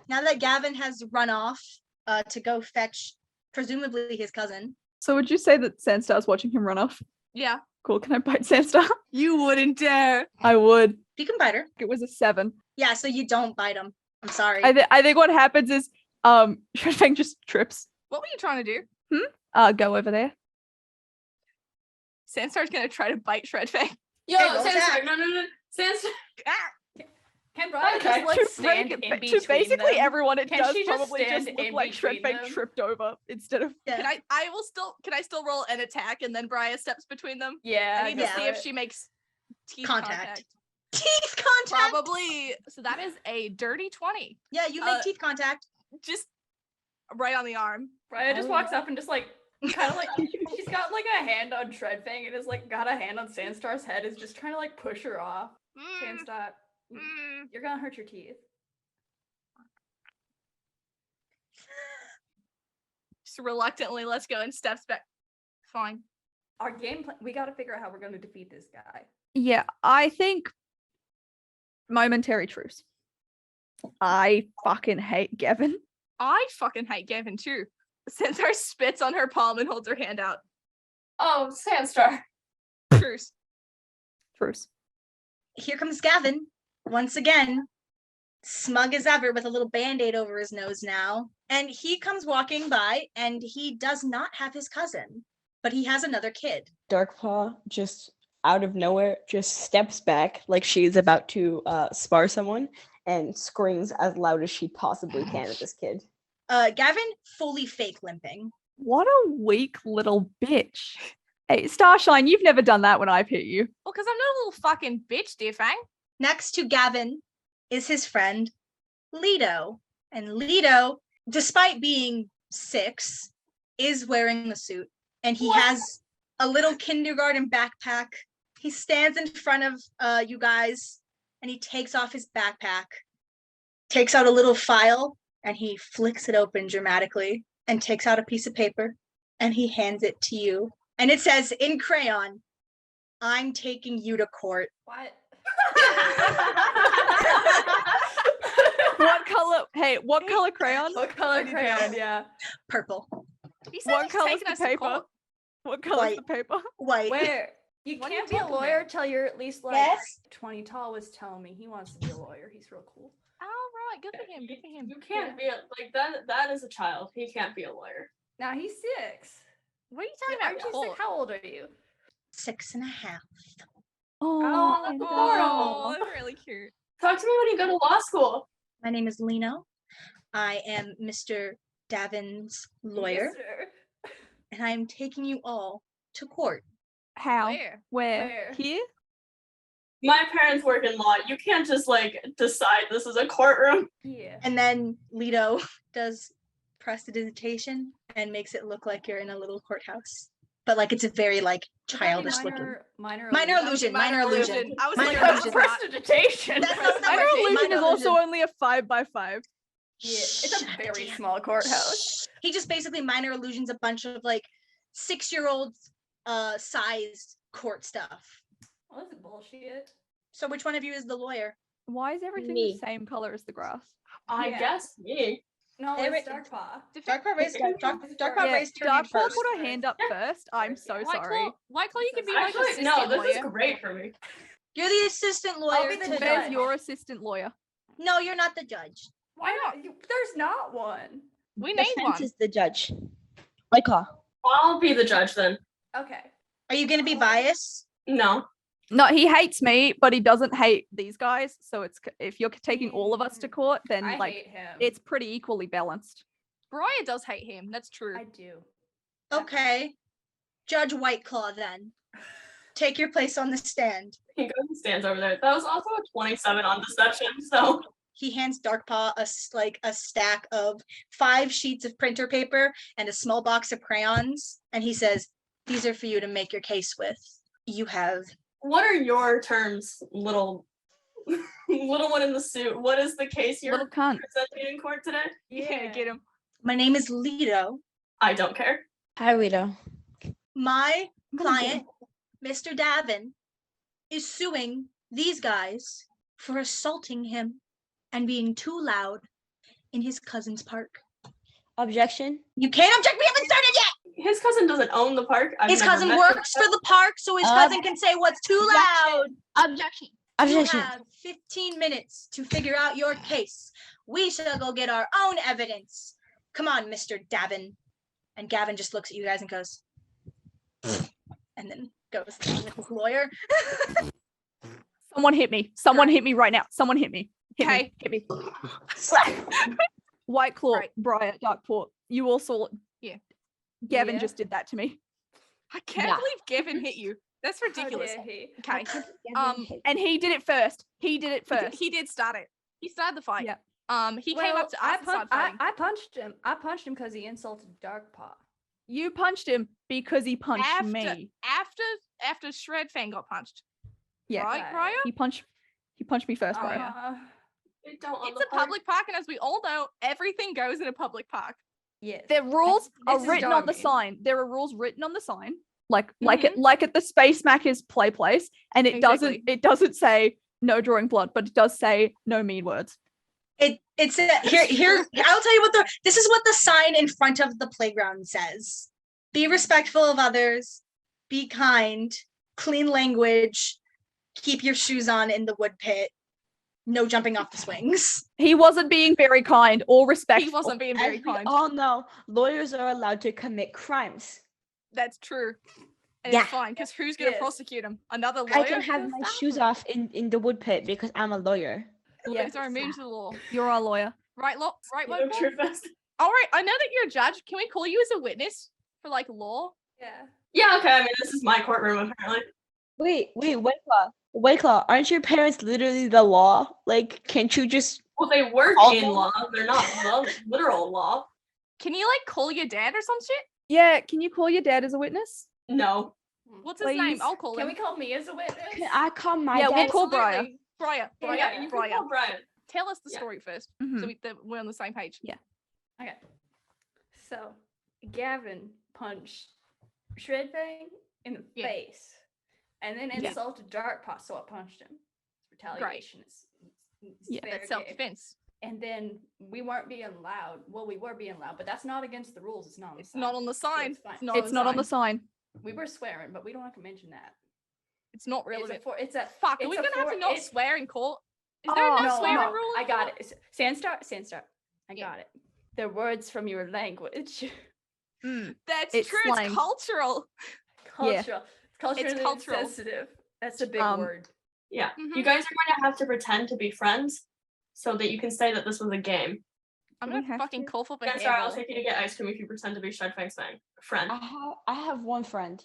Now that Gavin has run off to go fetch presumably his cousin. So would you say that Sandstar's watching him run off? Yeah. Cool. Can I bite Sandstar? You wouldn't dare. I would. You can bite her. It was a 7. Yeah, so you don't bite him. I'm sorry. I think what happens is Shredfang just trips. What were you trying to do? Go over there. Sandstar's gonna try to bite Shredfang. Yo, Hey, roll Sandstar, attack. no. Sandstar. Can Brian Okay. just like stand in between basically them? everyone it Can does she just probably just stand look in like between Shredfang them? tripped over instead of Yeah. Can I still roll an attack and then Briar steps between them? Yeah. I need to see if she makes teeth Contact. Teeth contact. Probably. So that is a dirty 20. Yeah, you make Uh, teeth contact. Just right on the arm. Brian just walks up and just like kind of like she's got like a hand on Shredfang and is like got a hand on Sandstar's head, is just trying to like push her off. Sandstar, you're gonna hurt your teeth. Just reluctantly lets go and steps back. Fine. Our game plan, we gotta figure out how we're gonna defeat this guy. Yeah, I think momentary truce. I fucking hate Gavin. I fucking hate Gavin too. Sandstar spits on her palm and holds her hand out. Oh, Sandstar. Truce. Truce. Here comes Gavin once again, smug as ever with a little band-aid over his nose now. And he comes walking by and he does not have his cousin, but he has another kid. Darkpaw just out of nowhere just steps back like she's about to spar someone and screams as loud as she possibly can at this kid. Gavin fully fake limping. What a weak little bitch. Hey, Starshine, you've never done that when I've hit you. Well, because I'm not a little fucking bitch, dear Fang. Next to Gavin is his friend Lido. And Lido, despite being 6, is wearing a suit. And he has a little kindergarten backpack. He stands in front of you guys and he takes off his backpack, takes out a little file, and he flicks it open dramatically and takes out a piece of paper and he hands it to you. And it says in crayon, "I'm taking you to court." What? What color? Hey, what color crayon? What color need crayon? to Yeah. Purple. He said What he's color's taking the us to paper? court. What color's White. the paper? White. Where? You What are you can't be a talking lawyer about? till you're at least like Yes. 20 tall. Was telling me he wants to be a lawyer. He's real cool. Oh, right. Good for him. Good for him. You can't be like that. That is a child. He can't be a lawyer. Now he's 6. What are you talking Aren't about? you Court? 6? How old are you? 6.5. Oh, that's Oh, that's really cute. Talk to me when you go to law school. My name is Lino. I am Mr. Davin's lawyer, Mister. and I am taking you all to court. how? Where? Where? Where? Here? My parents work in law. You can't just like decide this is a courtroom. Yeah. And then Lido does prestidigitation and makes it look like you're in a little courthouse. But like it's a very like Would that be childish looking. Minor Minor illusion. illusion. Minor illusion. I was Minor like, illusion. that's Prestidigitation. That's not Minor right. illusion Minor is also illusion. only a 5x5. Yeah, it's a Shut up, very Dan. small courthouse. He just basically minor illusions a bunch of like 6-year-old sized court stuff. Well, that's bullshit. So which one of you is the lawyer? Why is everything Me. the same color as the grass? I Yeah. guess me. No, Every- it's Darkpaw. Darkpaw raised Darkpaw Yeah, raised her hand Darkpaw first. put her hand up first. I'm so White sorry. White Claw, you can be like Actually, assistant no. This lawyer. is great for me. You're the assistant lawyer. be the to judge. There's judge. your assistant lawyer. No, you're not the judge. Why not? There's not one. We The named fence one. is the judge. White Claw. I'll be the judge then. Okay. Are you going to be biased? No. No, he hates me, but he doesn't hate these guys. So it's if you're taking all of us to court, then I like hate him. it's pretty equally balanced. Briar does hate him. That's true. I do. Okay. Judge Whiteclaw then. Take your place on the stand. He goes and stands over there. That was also a 27 on deception. So He hands Darkpaw a stack of 5 sheets of printer paper and a small box of crayons, and he says, "These are for you to make your case with. You have what are your terms, little little one in the suit? What is the case you're Little cunt. presenting in court today? Yeah, get him. my name is Lido. I don't care. Hi, Rito. My client, Mr. Davin, is suing these guys for assaulting him and being too loud in his cousin's park. Objection. You can't object. We haven't started yet. his cousin doesn't own the park. I've His never cousin met works for the park, so his cousin can say what's too loud. Objection. You Objection. have 15 minutes to figure out your case. We shall go get our own evidence. Come on, Mr. Davin. And Gavin just looks at you guys and goes, and then goes with his lawyer. Someone hit me. Someone Great. hit me right now. Someone hit me. Hit Okay. me. Hit me. White Claw, Right. Briar, Darkport. You also. Yeah. Gavin Yeah. just did that to me. I can't Yeah. believe Gavin hit you. That's How ridiculous. dare he? Okay. Um, And he did it first. He did it He did- first. He did start it. He started the fight. Yeah. He came up to us and started fighting. I punched him. I punched him because he insulted Darkpaw. You punched him because he punched after, me. After Shred Fang got punched. Yeah. Right, Right. Briar? He punched me first, Briar. They don't own It's the a park. public park, and as we all know, everything goes in a public park. Yes. The rules are this is written on the Darwin. sign. There are rules written on the sign, like Mm-hmm. like at the Space Mackers play place, and it Exactly. doesn't say no drawing blood, but it does say no mean words. It's here. I'll tell you this is what the sign in front of the playground says. Be respectful of others, be kind, clean language, keep your shoes on in the wood pit, no jumping off the swings. He wasn't being very kind or respectful. He wasn't being As very we kind. all know, lawyers are allowed to commit crimes. That's true. And Yeah. it's fine, because who's going to Yes. prosecute him? Another lawyer? I can have Who's my that? shoes off in the wood pit because I'm a lawyer. Lawyers are immune to the law. You're our lawyer. Right, right, You know, Woke? True Fest. All right, I know that you're a judge. Can we call you as a witness for, like, law? Yeah. Yeah, okay. I mean, this is my courtroom apparently. Wait, Whiteclaw, aren't your parents literally the law? Like, can't you just? Well, they work All in them? law. They're not the literal law. Can you, like, call your dad or some shit? Yeah, can you call your dad as a witness? No. What's his name? Please. I'll call Can him. we call me as a witness? Can I call my Yeah, dad? we'll call Briar. Absolutely. Briar, Yeah, you can Briar. call Brian. Tell us the Yeah. story first, Mhm. so that we're on the same page. Okay. So, Gavin punched Shredfang in the Yeah. face, and then Yeah. insulted Darkpaw, so I punched him. It's retaliation. It's Yeah, fair That's game. self-defense. And then we weren't being loud. Well, we were being loud, but that's not against the rules. It's not. On the It's sign. not on the sign. it's fine. It's not on the sign. We were swearing, but we don't have to mention that. It's not relevant. It's a Fuck, are it's we a gonna have to for- not it's- swear in court? Is there Oh, no no, swearing no, rule? I got it. Sandstar. I Yeah. got it. They're words from your language. That's It's true. slang. It's cultural. Cultural. It's culturally cultural. sensitive. That's a big Um, word. Yeah. Mhm. You guys are going to have to pretend to be friends so that you can say that this was a game. I'm Do we gonna have fucking to? call for Yeah, sorry, I'll behavioral. take you to get ice cream if you pretend to be Shredfang's friend. I have one friend.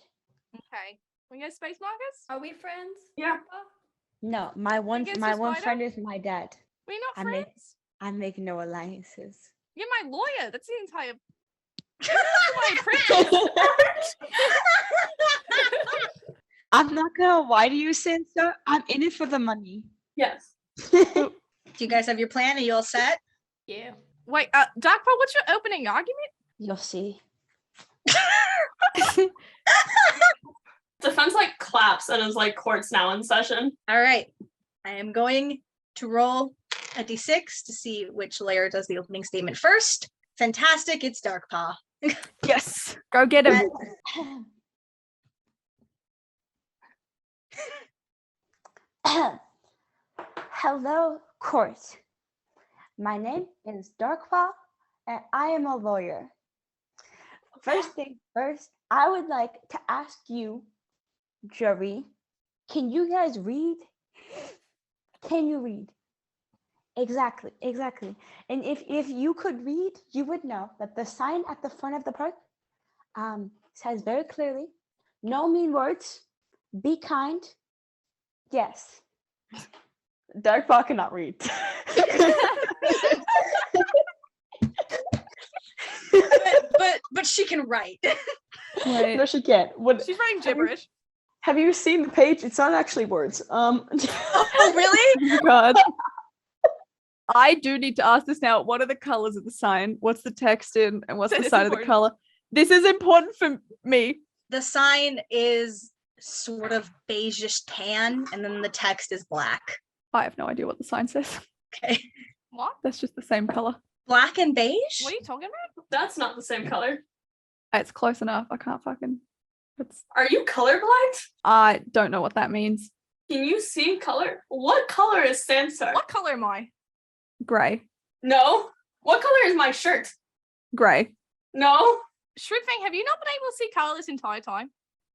Okay. We go space markers? Are we friends? Yeah. Grandpa? No, my one guess my it's one Spider? friend is my dad. We're not I make- friends? I make no alliances. You're my lawyer. That's the entire my privilege. I'm not gonna lie to you, Sansa. I'm in it for the money. Yes. Do you guys have your plan? Are you all set? Yeah. Wait, Darkpaw, what's your opening argument? You'll see. Defense like claps and is like court's now in session. All right. I am going to roll a d6 to see which layer does the opening statement first. Fantastic. It's Darkpaw. Yes. Go get him. Hello, court. My name is Darkpaw, and I am a lawyer. First thing first, I would like to ask you, jury, can you guys read? Can you read? Exactly. And if you could read, you would know that the sign at the front of the park says very clearly, no mean words, be kind, yes. Darkpaw cannot read. But she can write. Wait. No, she can't. What, She's writing gibberish. have you seen the page? It's not actually words. Oh, really? Oh my God. I do need to ask this now. What are the colors of the sign? What's the text in? And what's That the is side of the important. color? This is important for me. The sign is sort of beigeish tan, and then the text is black. I have no idea what the sign says. Okay. What? That's just the same color. Black and beige? What are you talking about? That's not the same color. It's close enough. I can't fucking. Are you colorblind? I don't know what that means. Can you see color? What color is Sandstar? What color am I? Grey. No. What color is my shirt? Grey. No. Shredfang, have you not been able to see color this entire time?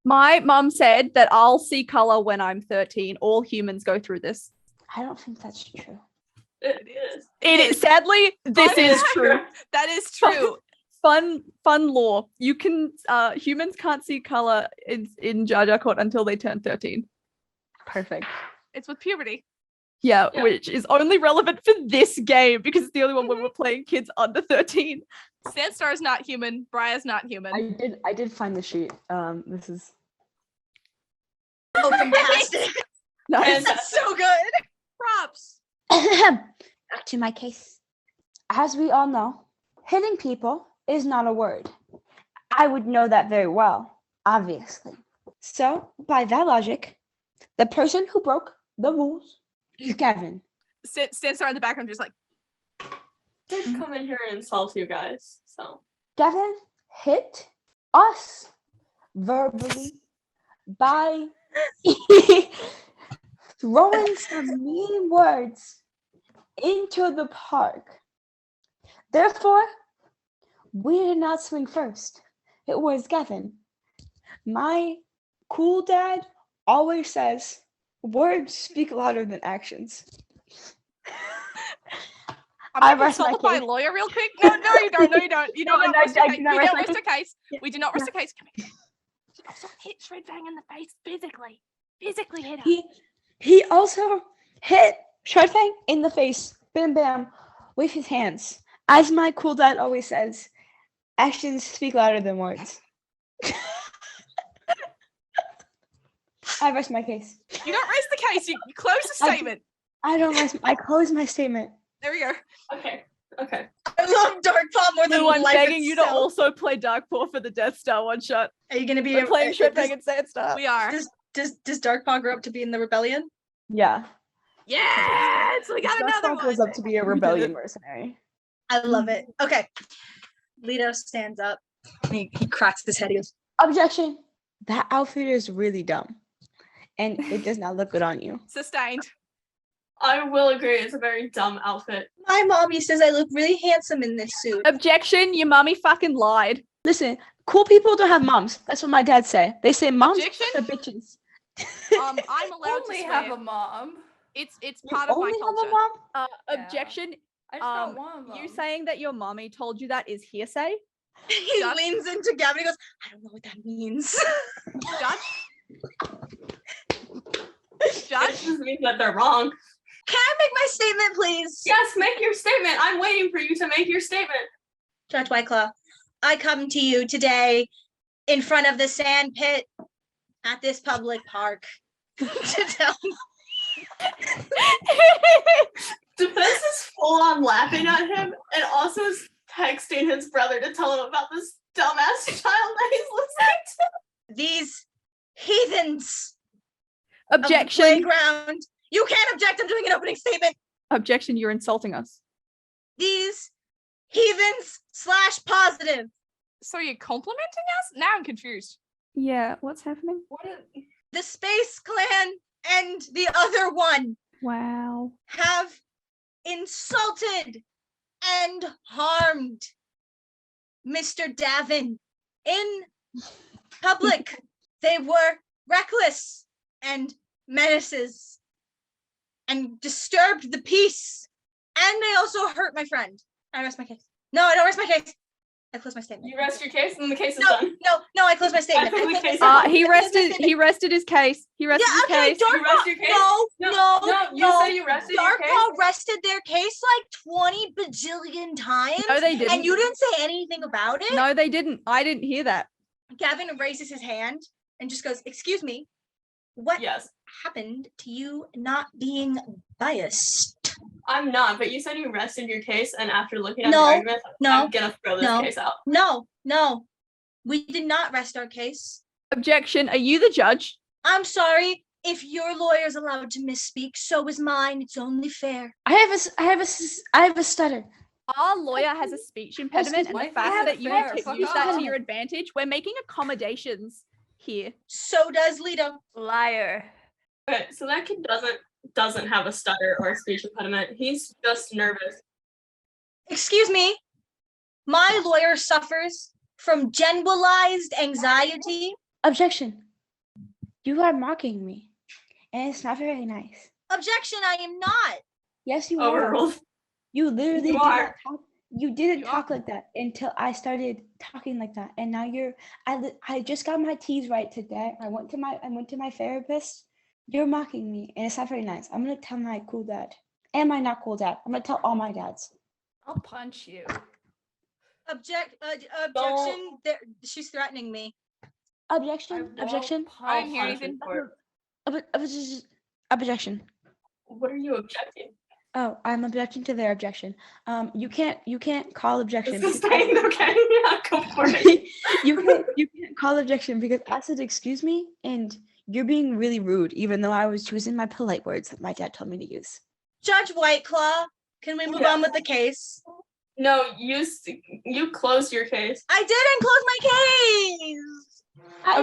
My mum said that I'll see color when I'm 13. All humans go through this. I don't think that's true. It is. It is. Sadly, this Fun is fact. true. That is true. Fun law. You can humans can't see color in Jar Jar Court until they turn 13. Perfect. It's with puberty. Yeah, Yeah. which is only relevant for this game because it's the only one where we're playing kids under 13. Sandstar is not human. Briar's not human. I did find the sheet. This is Oh, fantastic. Nice. That's so good. Props. back to my case. As we all know, hitting people is not a word. I would know that very well, obviously. So, by that logic, the person who broke the rules is Gavin. Sandstar in the background just like, Did come in here and insult you guys. So Gavin hit us verbally by throwing some mean words into the park. Therefore, we did not swing first. It was Gavin. My cool dad always says, words speak louder than actions. I'm I gonna rest my consult my case. lawyer real quick. No, you don't. No, you don't. You No, don't no, rest I your case. do not We rest don't my rest a case. Yeah. We do not rest a case. Come here. He also hit Shredfang in the face physically. Physically hit her. He also hit Shredfang in the face, bam bam, with his hands. As my cool dad always says, actions speak louder than words. I rest my case. You don't rest the case. You close the I do- statement. I don't rest. I close my statement. There we go. okay. Okay. I love Darkpaw more than Lou, I'm life begging you to itself. also play Darkpaw for the Death Star one shot. Are you gonna be We're playing does, Shredfang and Sandstar. We are. does Darkpaw grow up to be in the rebellion? Yeah. Yes, we got another Darkpaw goes one. up to be a rebellion mercenary. I love it. Okay. Leto stands up. He cracks his head. He goes, Objection. That outfit is really dumb, and it does not look good on you. Sustained. I will agree. It's a very dumb outfit. my mommy says I look really handsome in this suit. Objection, your mommy fucking lied. Listen, cool people don't have moms. That's what my dad say. They say moms Objection? are bitches. I'm allowed Only to have swear. a mom. It's You part of my only have culture. a mom? Yeah. Objection, I just got one of them. you saying that your mommy told you that is hearsay? He Judge? leans into Gavin and goes, I don't know what that means. Judge? That Judge? just means that they're wrong. Can I make my statement, please? Yes, make your statement. I'm waiting for you to make your statement. Judge Whiteclaw, I come to you today in front of the sand pit at this public park to tell Defense is full on laughing at him and also is texting his brother to tell him about this dumbass child that he's listening to. these heathens of the Objection. playground. You can't object. I'm doing an opening statement. Objection, you're insulting us. These heathens / positive. So you're complimenting us? Now I'm confused. Yeah, what's happening? What is The Space Clan and the other one Wow. have insulted and harmed Mr. Davin in public. They were reckless and menaces and disturbed the peace. And they also hurt my friend. I rest my case. No, I don't rest my case. I close my statement. You rest your case and the case is No, done. no, I close my statement. think I the close my case- statement. He I close my rested statement. his case. He rested his Yeah, okay, case. You rest your case? No, No, you say you rested your case? Darkpaw rested their case like 20 bajillion times. No, they didn't. And you didn't say anything about it? No, they didn't. I didn't hear that. Gavin raises his hand and just goes, excuse me, what Yes, happened to you not being biased? I'm not, but you said you rested your case, and after looking at No, the argument, no, I'm gonna throw this no. case out. No, we did not rest our case. Objection, are you the judge? I'm sorry. If your lawyer's allowed to misspeak, so is mine. It's only fair. I have a stutter. Our lawyer has a speech impediment, and the life fact is that you fair, can fuck use that off. to your advantage, we're making accommodations here. So does Lito. Liar. Okay, so that kid doesn't have a stutter or a speech impediment. He's just nervous. Excuse me. My lawyer suffers from generalized anxiety. Objection. You are mocking me, and it's not very nice. Objection, I am not. Yes, you are. Overruled. You literally You did are. not talk. You didn't You talk are. like that until I started talking like that, and now you're. I just got my T's right today. I went to my therapist. You're mocking me, and it's not very nice. I'm gonna tell my cool dad and my not cool dad. I'm gonna tell all my dads. I'll punch you. Objection. There, she's threatening me. Objection. I Objection. won't I didn't hear punch anything. for Objection. What are you objecting? Oh, I'm objecting to their objection. You can't call objection. This is because- saying okay. Yeah, go for it. you can't call objection because I said excuse me and you're being really rude, even though I was choosing my polite words that my dad told me to use. Judge Whiteclaw, can we move Yeah. on with the case? No, you closed your case. I didn't close my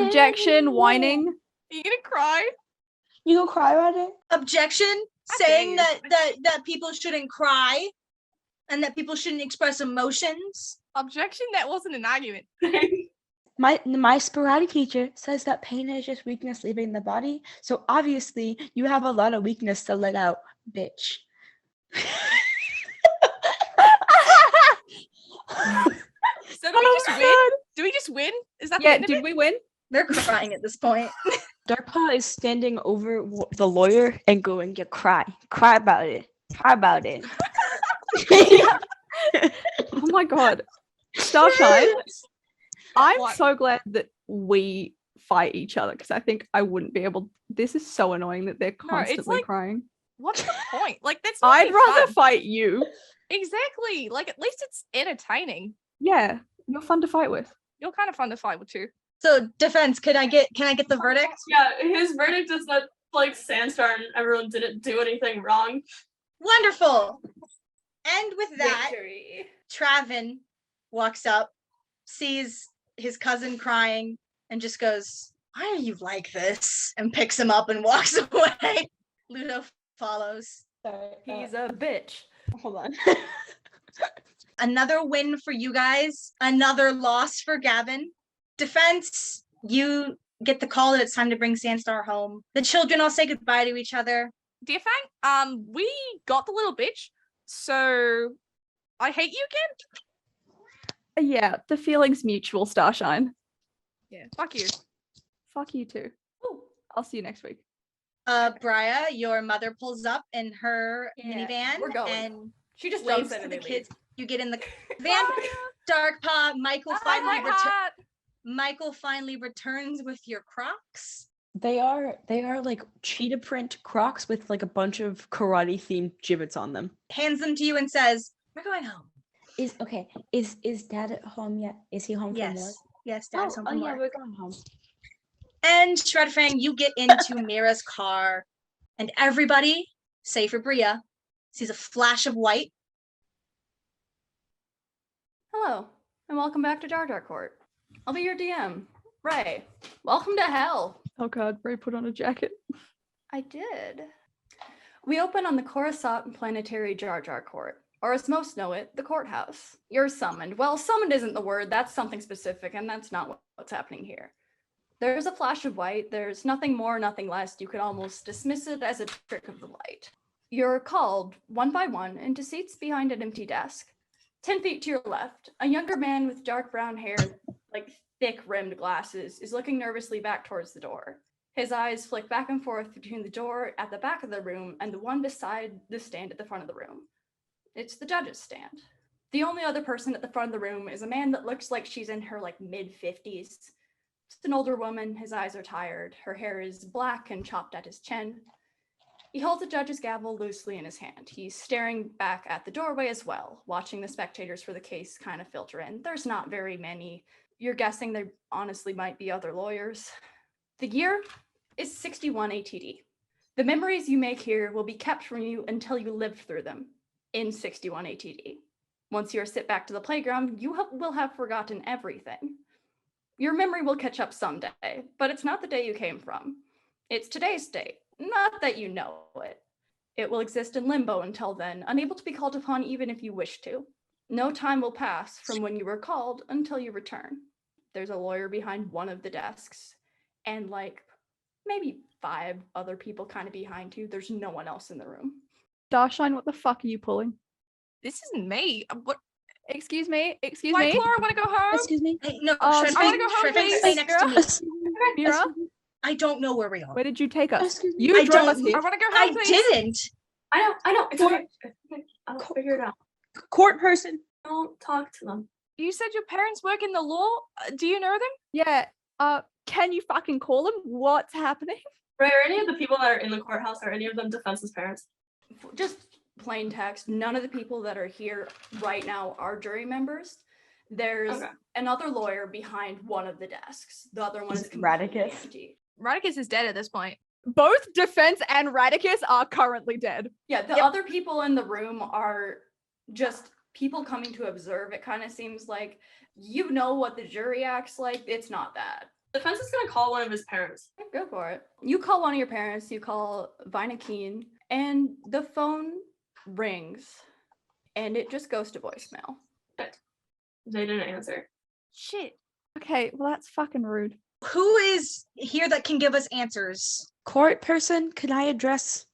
case. Objection, whining. Are you gonna cry? You gonna cry about it? Objection, How dare saying you. that people shouldn't cry and that people shouldn't express emotions. Objection, that wasn't an argument. My sporadic teacher says that pain is just weakness leaving the body. So obviously you have a lot of weakness to let out, bitch. So do we just win? Do we just win? Is that the Yeah, end of did it? we win? They're crying at this point. Darkpaw is standing over the lawyer and going, "Yeah, cry about it, cry about it." Oh my god. Starshine, I'm What? so glad that we fight each other because I think I wouldn't be able. This is so annoying that they're it's constantly like- crying. What's the point? Like that's not I'd any rather fun. fight you. Exactly. Like at least it's entertaining. Yeah, you're fun to fight with. You're kind of fun to fight with too. So defense, can I get the verdict? Yeah, his verdict is that like Sandstar and everyone didn't do anything wrong. Wonderful. And with that, Victory. Travin walks up, sees his cousin crying, and just goes, "Why are you like this?" and picks him up and walks away. Ludo follows. Sorry, He's a bitch. hold on. Another win for you guys. Another loss for Gavin. Defense, you get the call that it's time to bring Sandstar home. The children all say goodbye to each other. Dear Fang, we got the little bitch, so I hate you again. Yeah, the feeling's mutual, Starshine. Yeah, fuck you. Fuck you too. I'll see you next week. Bria, your mother pulls up in her Yeah, minivan we're going. and She just waves jumps in to and the they kids. leave. You get in the van. Darkpaw, Michael finally returns with your Crocs. They are like cheetah print Crocs with like a bunch of karate themed gibbets on them. Hands them to you and says, "We're going home." Is dad at home yet? Is he home from work? Yes. Yes, Dad's home Oh from yeah, work. we're going home. And Shredfang, you get into Mira's car, and everybody, save for Bria, sees a flash of white. Hello, and welcome back to Jar Jar Court. I'll be your DM, Ray. Welcome to hell. Oh god, Ray put on a jacket. I did. We open on the Coruscant Planetary Jar Jar Court, or as most know it, the courthouse. You're summoned. Well, summoned isn't the word, that's something specific, and that's not what's happening here. There's a flash of white, there's nothing more, nothing less. You could almost dismiss it as a trick of the light. You're called, one by one, into seats behind an empty desk. 10 feet to your left, a younger man with dark brown hair, like thick rimmed glasses, is looking nervously back towards the door. His eyes flick back and forth between the door at the back of the room and the one beside the stand at the front of the room. It's the judge's stand. The only other person at the front of the room is a man that looks like she's in her like mid-50s. Just an older woman, his eyes are tired, her hair is black and chopped at his chin. He holds the judge's gavel loosely in his hand. He's staring back at the doorway as well, watching the spectators for the case kind of filter in. There's not very many. You're guessing there honestly might be other lawyers. The year is 61 ATD. The memories you make here will be kept from you until you lived through them in 61 ATD. Once you're sit back to the playground, you will have forgotten everything. Your memory will catch up someday, but it's not the day you came from. It's today's date, not that you know it. It will exist in limbo until then, unable to be called upon even if you wish to. No time will pass from when you were called until you return. There's a lawyer behind one of the desks, and like maybe 5 other people kind of behind you. There's no one else in the room. Darshine, what the fuck are you pulling? This isn't me. What? Excuse me. Excuse White me. Claw, I want to go home. Excuse me. Hey, no, I Shredfang, wanna go home, Shredfang, please. stay next to me. Excuse Mira, me. I don't know where we are. where did you take us? Excuse me. You I drove us don't- here. I want to go I home, please. didn't. I know. It's okay. I'll figure it out. Court person. Don't talk to them. You said your parents work in the law. Do you know them? Yeah. Can you fucking call them? What's happening? Ray, are any of the people that are in the courthouse, are any of them Defense's parents? Just plain text, none of the people that are here right now are jury members. There's Okay. another lawyer behind one of the desks. The other one Is is it completely Radicus? empty. Radicus is dead at this point. Both Defense and Radicus are currently dead. Yeah, the Yep. other people in the room are just people coming to observe. It kind of seems like you know what the jury acts like. It's not that. Defense is gonna call one of his parents. Go for it. You call one of your parents, you call Vina Keen, and the phone rings and it just goes to voicemail. They didn't answer. Shit. Okay, well that's fucking rude. Who is here that can give us answers? Court person, can I address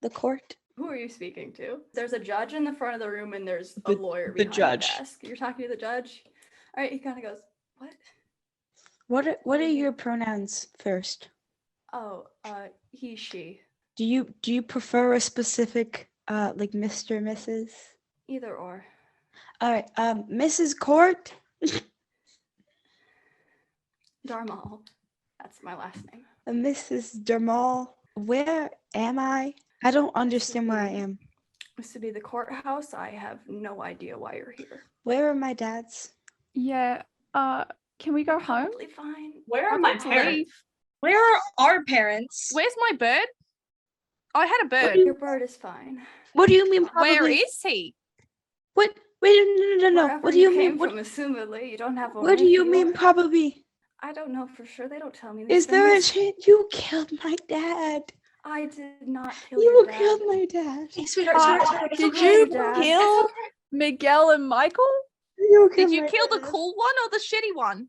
the court? Who are you speaking to? There's a judge in the front of the room and there's a The- lawyer the behind judge. the desk. You're talking to the judge? All right, he kind of goes, what? What are your pronouns first? Oh, he, she. Do you prefer a specific like Mr. Mrs.? Either or. All right, Mrs. Court. Darmal. That's my last name. Mrs. Dermal. Where am I? I don't understand where I am. This to be the courthouse. I have no idea why you're here. Where are my dads? Yeah. Can we go home? Totally fine. Where are I'm my about to parents? leave. Where are our parents? Where's my bird? Oh, I had a bird. Your bird is fine. What do you mean? Probably? Where is he? What? Wait, no. Wherever What do you came mean? What, from, assumedly, you don't have a what do wife, you mean? Probably. I don't know for sure. They don't tell me these Is there a things. chance you killed my dad? I did not kill You your dad. killed my dad. Hey, sweetheart, sweetheart, it's Did okay. you Dad. kill Miguel and Michael? You Did killed you my kill the dad. cool one or the shitty one?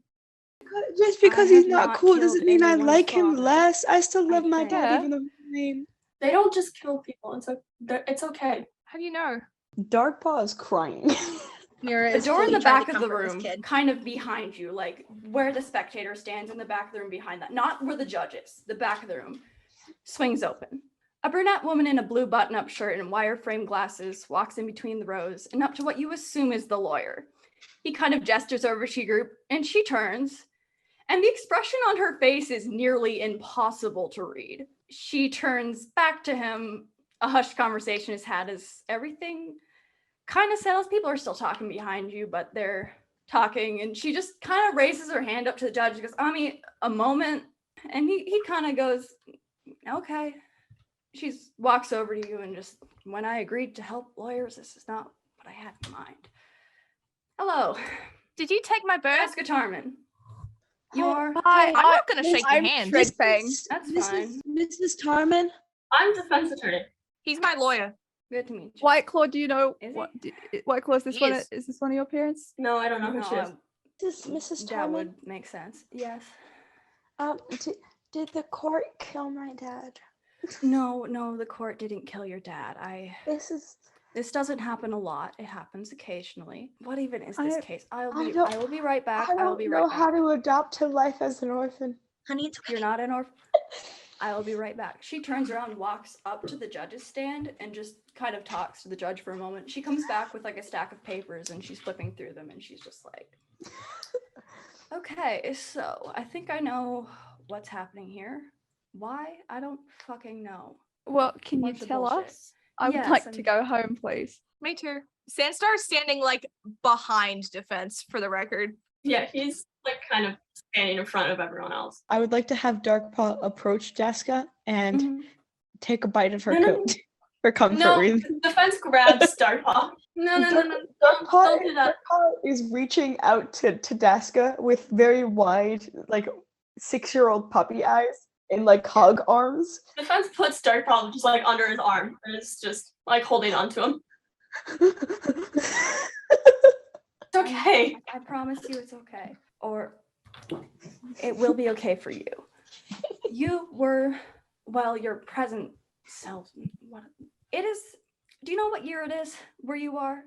Just because I he's have not not cool killed doesn't mean I anyone's like him father, less. I still love my think. dad Yeah. even though he's lame. They don't just kill people. It's okay. How do you know? Darkpaw is crying. Mira The is door in fully the trying back to of the comfort this room, kid. kind of behind you, like where the spectator stands in the back of the room behind that, not where the judge is, the back of the room, swings open. A brunette woman in a blue button-up shirt and wire-frame glasses walks in between the rows and up to what you assume is the lawyer. He kind of gestures over to your group and she turns, and the expression on her face is nearly impossible to read. She turns back to him. A hushed conversation is had as everything kind of settles. People are still talking behind you, but they're talking, and she just kind of raises her hand up to the judge and goes, a moment. And he kind of goes, okay. She walks over to you and just, when I agreed to help lawyers, this is not what I had in mind. Hello, Did you take my bird? Jessica Tarman. You are? Hi, I'm not gonna shake your I'm hand. Shredfang. That's Mrs. Tarman. I'm defense attorney. He's my lawyer. Good to meet you. White Claw, do you know Is he? what? White Claw, is this He one? is. Is this one of your parents? No, I don't know who she is. Mrs. That Tarman. would make sense. Yes. Did the court kill my dad? No, the court didn't kill your dad. This Doesn't happen a lot. It happens occasionally. What even is this I- case? I I don't- will be right back. I I will don't be know right how back. to adopt to life as an orphan. Honey, it's okay. You're not an orphan. I will be right back. She turns around, walks up to the judge's stand, and just kind of talks to the judge for a moment. She comes back with like a stack of papers and she's flipping through them and she's just like, okay, so I think I know what's happening here. Why? I don't fucking know. Well, can you Bunch of tell bullshit. us? I would Yes, like to I'm- go home, please. Me too. Sandstar is standing like behind Defense, for the record. Yeah, he's like kind of standing in front of everyone else. I would like to have Darkpaw approach Jessica and Mhm. take a bite of her No, no, coat. for comfort No, reasons. defense grabs Darkpaw. No, don't do that. Darkpaw is reaching out to Daska with very wide, like 6-year-old puppy eyes and like hug arms. Defense puts Darkpaw just like under his arm and is just like holding onto him. It's okay. I promise you it's okay. Or it will be okay for you. You were, well, your present self. What it is, do you know what year it is where you are?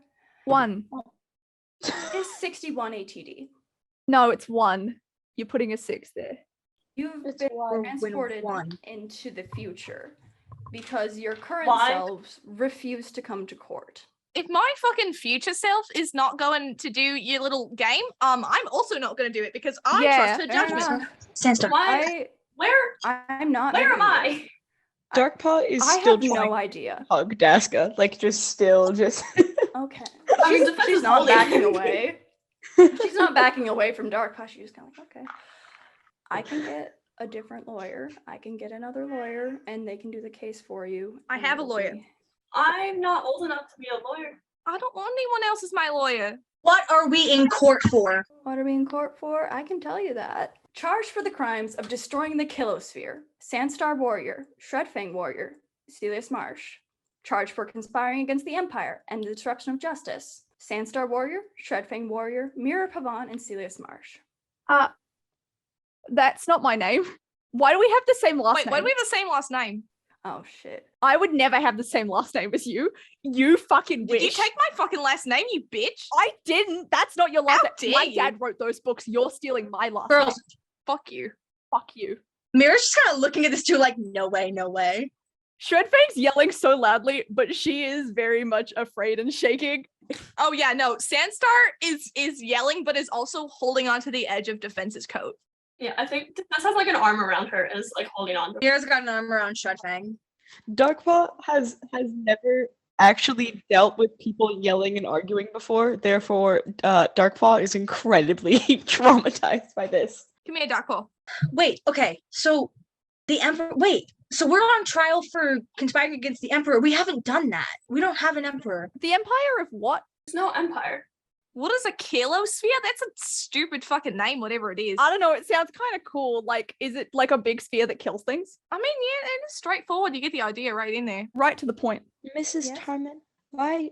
1. It's 61 ATD. No, it's 1. You're putting a 6 there. You've It's been one. transported One. into the future because your current Why? selves refuse to come to court. If my fucking future self is not going to do your little game, I'm also not going to do it because I trust her fair judgment. enough. Sandstorm. Why? I'm not. Where am making you. I? Darkpaw is I still have trying no idea. to hug Daska, like just. Okay. I mean, defense She's is not holding backing him. away. She's not backing away from Darkpaw. She's just kind of like, okay, I can get a different lawyer. I can get another lawyer, and they can do the case for you. I and have a it'll lawyer. be- I'm not old enough to be a lawyer. I don't want anyone else as my lawyer. What are we in court for? What are we in court for? I can tell you that. Charged for the crimes of destroying the Kilosphere, Sandstar Warrior, Shredfang Warrior, Celius Marsh. Charged for conspiring against the Empire and the disruption of justice, Sandstar Warrior, Shredfang Warrior, Mirror Pavan, and Celius Marsh. That's not my name. Why do we have the same last Wait, name? why do we have the same last name? Oh shit. I would never have the same last name as you. You fucking wish. Did you take my fucking last name, you bitch? I didn't. That's not your last How name. dare My you. dad wrote those books. You're stealing my last name. Girls, Fuck you. Fuck you. Mira's just kind of looking at this too like, no way, no way. Shredfang's yelling so loudly, but she is very much afraid and shaking. Oh yeah, no. Sandstar is yelling, but is also holding onto the edge of Defense's coat. Yeah, I think Defense has like an arm around her and is like holding on to her. Mira's got an arm around Shredfang. Darkpaw has never actually dealt with people yelling and arguing before. Therefore, Darkpaw is incredibly traumatized by this. Give me a dark hole. Wait, okay, so the Emperor, wait, so we're on trial for conspiring against the Emperor. We haven't done that. We don't have an Emperor. The Empire of what? There's no empire. What is a kilosphere? That's a stupid fucking name, whatever it is. I don't know. It sounds kind of cool. Like, is it like a big sphere that kills things? I mean, yeah, it's straightforward. You get the idea right in there. Right to the point. Mrs. Yes? Tarman, why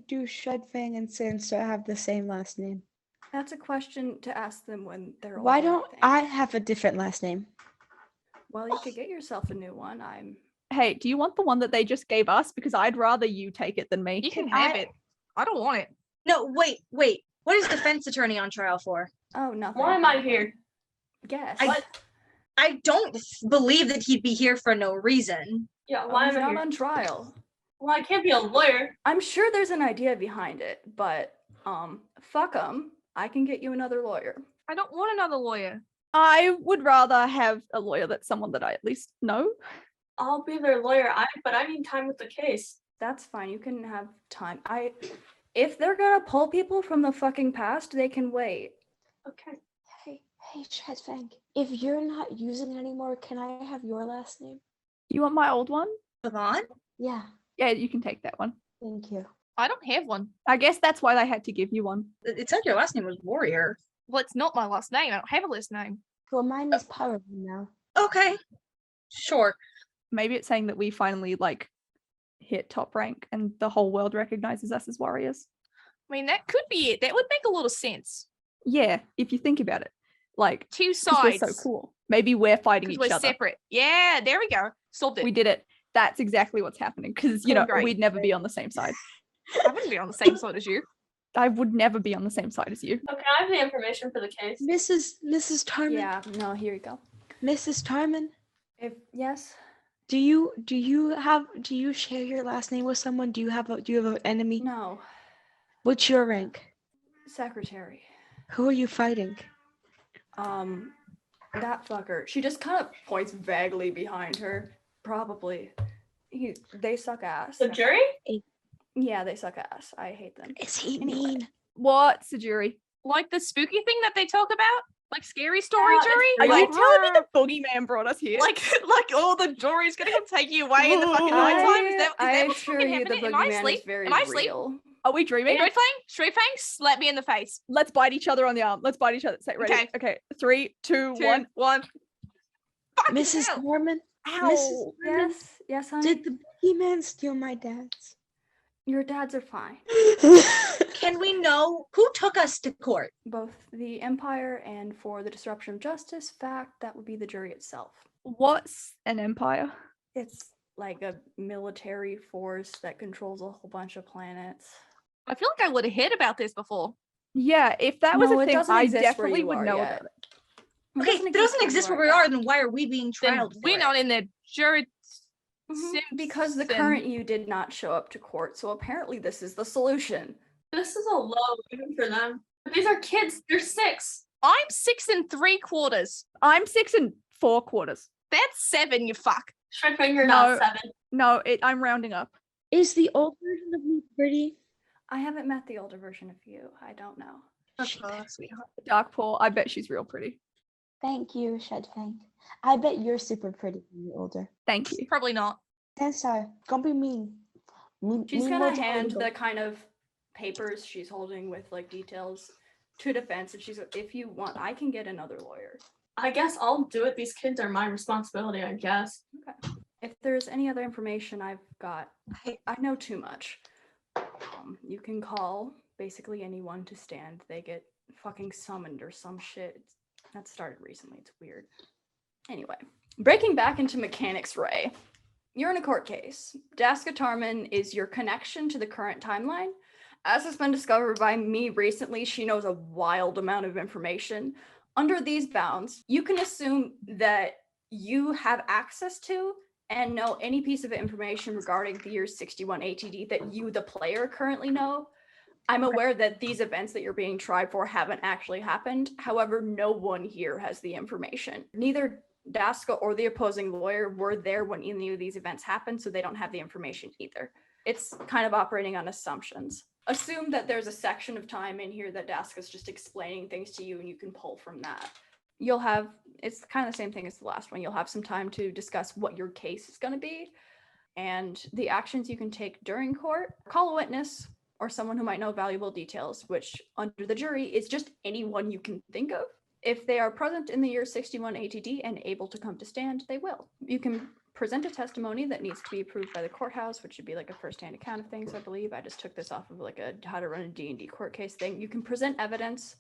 do Shredfang and Sandstar have the same last name? That's a question to ask them when they're older. Why don't think. I have a different last name? Well, you could get yourself a new one. Hey, do you want the one that they just gave us? Because I'd rather you take it than me. You can Can have I- it. I don't want it. No, wait. What is defense attorney on trial for? Oh, nothing. Why am I here? Guess. I don't don't believe that he'd be here for no reason. Yeah, Oh, why he's am I not here? on trial. Well, I can't be a lawyer. I'm sure there's an idea behind it, but fuck them. I can get you another lawyer. I don't want another lawyer. I would rather have a lawyer that's someone that I at least know. I'll be their lawyer. But I need time with the case. That's fine. You can have time. If they're gonna pull people from the fucking past, they can wait. Okay. Hey, Shredfang, if you're not using it anymore, can I have your last name? You want my old one? Pavan? Yeah, Yeah, you can take that one. thank you. I don't have one. I guess that's why they had to give you one. It said your last name was Warrior. Well, it's not my last name. I don't have a last name. Well, mine is Powerful now. Okay. Sure. Maybe it's saying that we finally like hit top rank and the whole world recognizes us as warriors. I mean, that could be it. That would make a lot of sense. Yeah, if you think about it. Like, Two 'cause sides. we're so cool. Maybe we're fighting Because each we're other. separate. Yeah, there we go. Solved it. We did it. That's exactly what's happening. Because, you Cool, know, great. we'd never be on the same side. I wouldn't be on the same side as you. I would never be on the same side as you. Okay, I have the information for the case. Mrs. Tarman. Yeah. No. Here you go. Mrs. Tarman, Yes. do you share your last name with someone? Do you have an enemy? No. What's your rank? Secretary. Who are you fighting? That fucker. She just kind of points vaguely behind her. Probably. They suck ass. The jury? Yeah, they suck ass. I hate them. Is he Anyway. mean? What, Sajuri? like the spooky thing that they talk about? Like scary story Yeah, it's jury? Are Like, you telling me the boogeyman brought us here? like all the jury's gonna come take you away in the fucking nighttime? Is that I what's assure fucking you, the happening? Am I boogeyman asleep? is very Am I asleep? real. Are we dreaming? Straight Fang, slap me in the face. Let's bite each other on the arm. Let's bite each other. Say ready. Okay. Okay. 3, 2, 2, 1. 1. Fucking Mrs. hell. Norman, Ow. Mrs. Norman, Yes, honey. did the boogeyman steal my dad's? Your dads are fine. Can we know who took us to court? Both the Empire and for the disruption of justice fact, that would be the jury itself. What's an empire? It's like a military force that controls a whole bunch of planets. I feel like I would have heard about this before. Yeah, if that was No, a it thing, doesn't I exist where definitely you would are know yet. about it. Okay, if it doesn't exist where we are, then why are we being Then trialed? we're for not it? in the jury. Because the Simpson. current you did not show up to court, so apparently this is the solution. This is a low even for them. But these are kids. They're 6. I'm 6 3/4. I'm 6 4/4. That's 7, you fuck. Shred finger, No. not 7. No, I'm rounding up. Is the old version of me pretty? I haven't met the older version of you. I don't know. Sweetheart. Dark Paw, I bet she's real pretty. Thank you, Shedfang. I bet you're super pretty when you're older. Thank you. Probably not. Sensar, don't be mean. She's Mean gonna words are hand illegal. the kind of papers she's holding with like details to defense, and she's like, if you want, I can get another lawyer. I guess I'll do it. These kids are my responsibility, I guess. If there's any other information I've got, I know too much. You can call basically anyone to stand. They get fucking summoned or some shit. That started recently. It's weird. Anyway, breaking back into mechanics, Ray. You're in a court case. Daska Tarman is your connection to the current timeline. As has been discovered by me recently, she knows a wild amount of information. Under these bounds, you can assume that you have access to and know any piece of information regarding the year 61 ATD that you, the player, currently know. I'm aware that these events that you're being tried for haven't actually happened. However, no one here has the information. Neither Daska or the opposing lawyer were there when any of these events happened, so they don't have the information either. It's kind of operating on assumptions. Assume that there's a section of time in here that Daska's just explaining things to you and you can pull from that. You'll have, it's kind of the same thing as the last one. You'll have some time to discuss what your case is going to be and the actions you can take during court. Call a witness or someone who might know valuable details, which under the jury is just anyone you can think of. If they are present in the year 61 ATD and able to come to stand, they will. You can present a testimony that needs to be approved by the courthouse, which should be like a first-hand account of things, I believe. I just took this off of like a how to run a D&D court case thing. You can present evidence,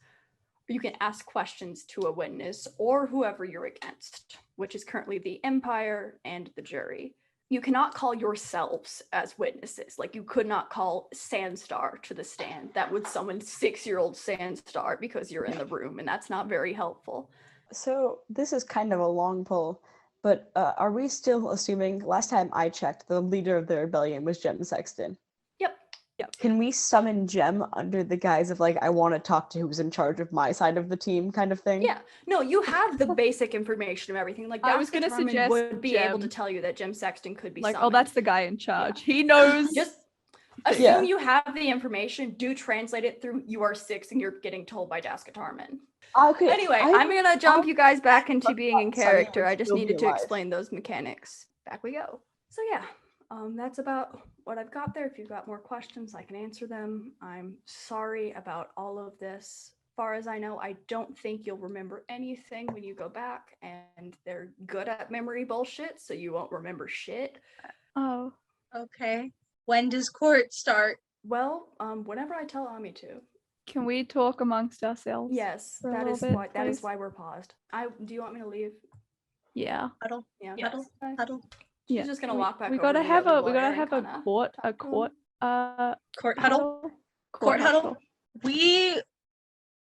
or you can ask questions to a witness or whoever you're against, which is currently the Empire and the jury. You cannot call yourselves as witnesses. Like you could not call Sandstar to the stand. That would summon 6-year-old Sandstar because you're in the room, and that's not very helpful. So this is kind of a long pull, but are we still assuming, last time I checked, the leader of the rebellion was Jem Sexton? Yep. Can we summon Jem under the guise of like, I want to talk to who's in charge of my side of the team kind of thing? Yeah. No, you have the basic information of everything. Like I was Daska gonna Tarman suggest would be able to Jem. tell you that Jem Sexton could be Like, oh, summoned. that's the guy in charge. He knows. Just assume Yeah. you have the information, do translate it through you are 6 and you're getting told by Daska Tarman. Okay. Anyway, I'm gonna jump you guys back into thought being in Sonny character. would I just still be needed to alive. explain those mechanics. Back we go. So yeah, that's about what I've got there. If you've got more questions, I can answer them. I'm sorry about all of this. As far as I know, I don't think you'll remember anything when you go back, and they're good at memory bullshit, so you won't remember shit. Oh. Okay. When does court start? Well, whenever I tell Ami to. Can we talk amongst ourselves? Yes, For a that little is bit, why that is please? why we're paused. Do you want me to leave? Yeah. Huddle, Yeah. Yes. huddle, Okay. huddle. She's Yeah. just gonna walk back. We over gotta to the have other a we lawyer gotta and have a kinda court talk to him. Court huddle. Court huddle. We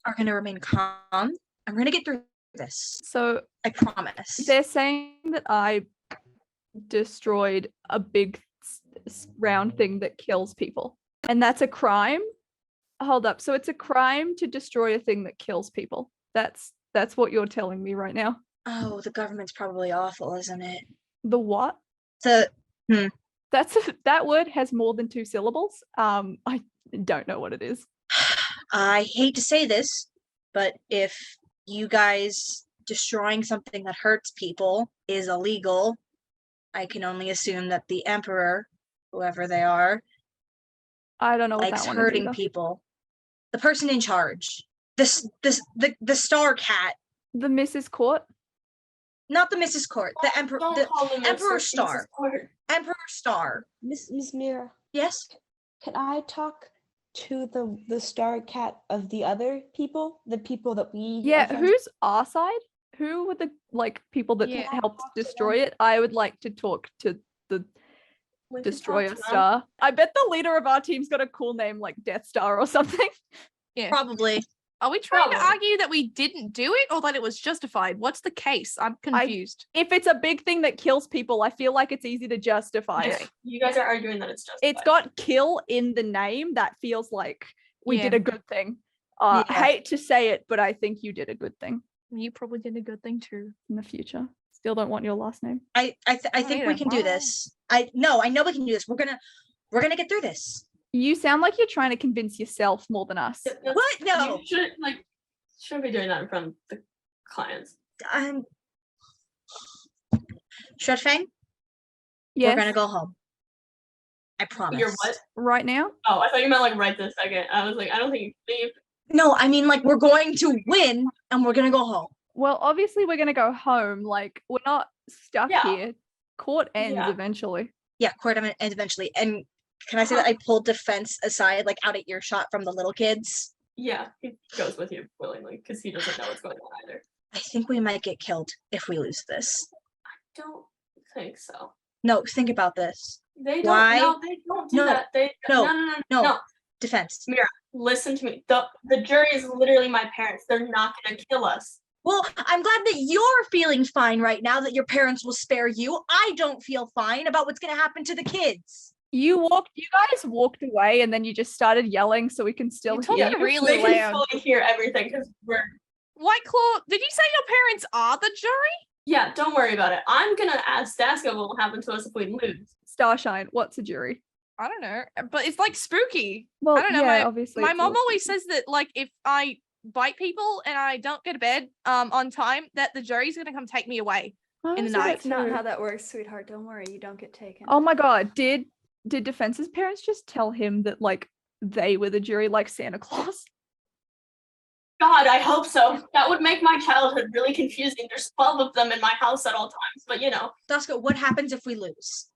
are going to remain calm. I'm going to get through this. So I promise. they're saying that I destroyed a big round thing that kills people, and that's a crime. Hold up. So it's a crime to destroy a thing that kills people. That's what you're telling me right now. Oh, the government's probably awful, isn't it? The what? The That word has more than 2 syllables. I don't know what it is. I hate to say this, but if you guys destroying something that hurts people is illegal, I can only assume that the Emperor, whoever they are, I don't know what likes that one hurting is either. people. The person in charge. The star cat. The Mrs. Court. Not the Mrs. Court. The Emperor. Don't The call them Emperor Mrs. Star. Court. Emperor Star. Miss Mira, Yes. can I talk to the star cat of the other people? The people that we are Yeah, friends who's our side? Who were the people that Yeah. helped Talk to destroy them. it? I would like to talk to the We can talk Destroyer to them. Star. I bet the leader of our team's got a cool name like Death Star or something. Yeah. Probably. Are we trying to Probably. argue that we didn't do it or that it was justified? What's the case? I'm confused. If it's a big thing that kills people, I feel like it's easy to justify Yes, it. you guys are arguing that it's justified. It's got kill in the name. That feels like we did Yeah. a good thing. I Yeah. hate to say it, but I think you did a good thing You probably did a good thing too. in the future. Still don't want your last name. I think we either. can do Wow. this. I know we can do this. We're gonna get through this. You sound like you're trying to convince yourself more than us. That's- What? No. You shouldn't be doing that in front of the clients. Shredfang, Yes. we're gonna go home. I promise. You're what? Right now? Oh, I thought you meant like right this second. I was like, I don't think you can leave. No, I mean like we're going to win and we're gonna go home. Well, obviously we're gonna go home. Like we're not stuck Yeah. here. Court ends Yeah. eventually. Yeah, court and eventually. And can I say that I pulled defense aside, like out of earshot from the little kids? Yeah, he goes with you willingly because he doesn't know what's going on either. I think we might get killed if we lose this. Don't think so. No, think about this. They don't. Why? No, they don't do No, that. They no, no. No, defense. Listen to me. The jury is literally my parents. They're not gonna kill us. Well, I'm glad that you're feeling fine right now that your parents will spare you. I don't feel fine about what's gonna happen to the kids. You guys walked away and then you just started yelling so we can still You told hear me you. really They can loud. fully hear everything because we're. White Claw, did you say your parents are the jury? Yeah, don't worry about it. I'm gonna ask Daska what will happen to us if we lose. Starshine, what's a jury? I don't know, but it's like spooky. Well, I don't know, yeah, obviously. My it's mom all always spooky. says that like if I bite people and I don't go to bed on time, that the jury's gonna come take me away. I in the always say night. that That's not too. how that works, sweetheart. Don't worry, you don't get taken. Oh my god, did Defense's parents just tell him that like they were the jury like Santa Claus? God, I hope so. That would make my childhood really confusing. There's 12 of them in my house at all times, but you know. Daska, what happens if we lose?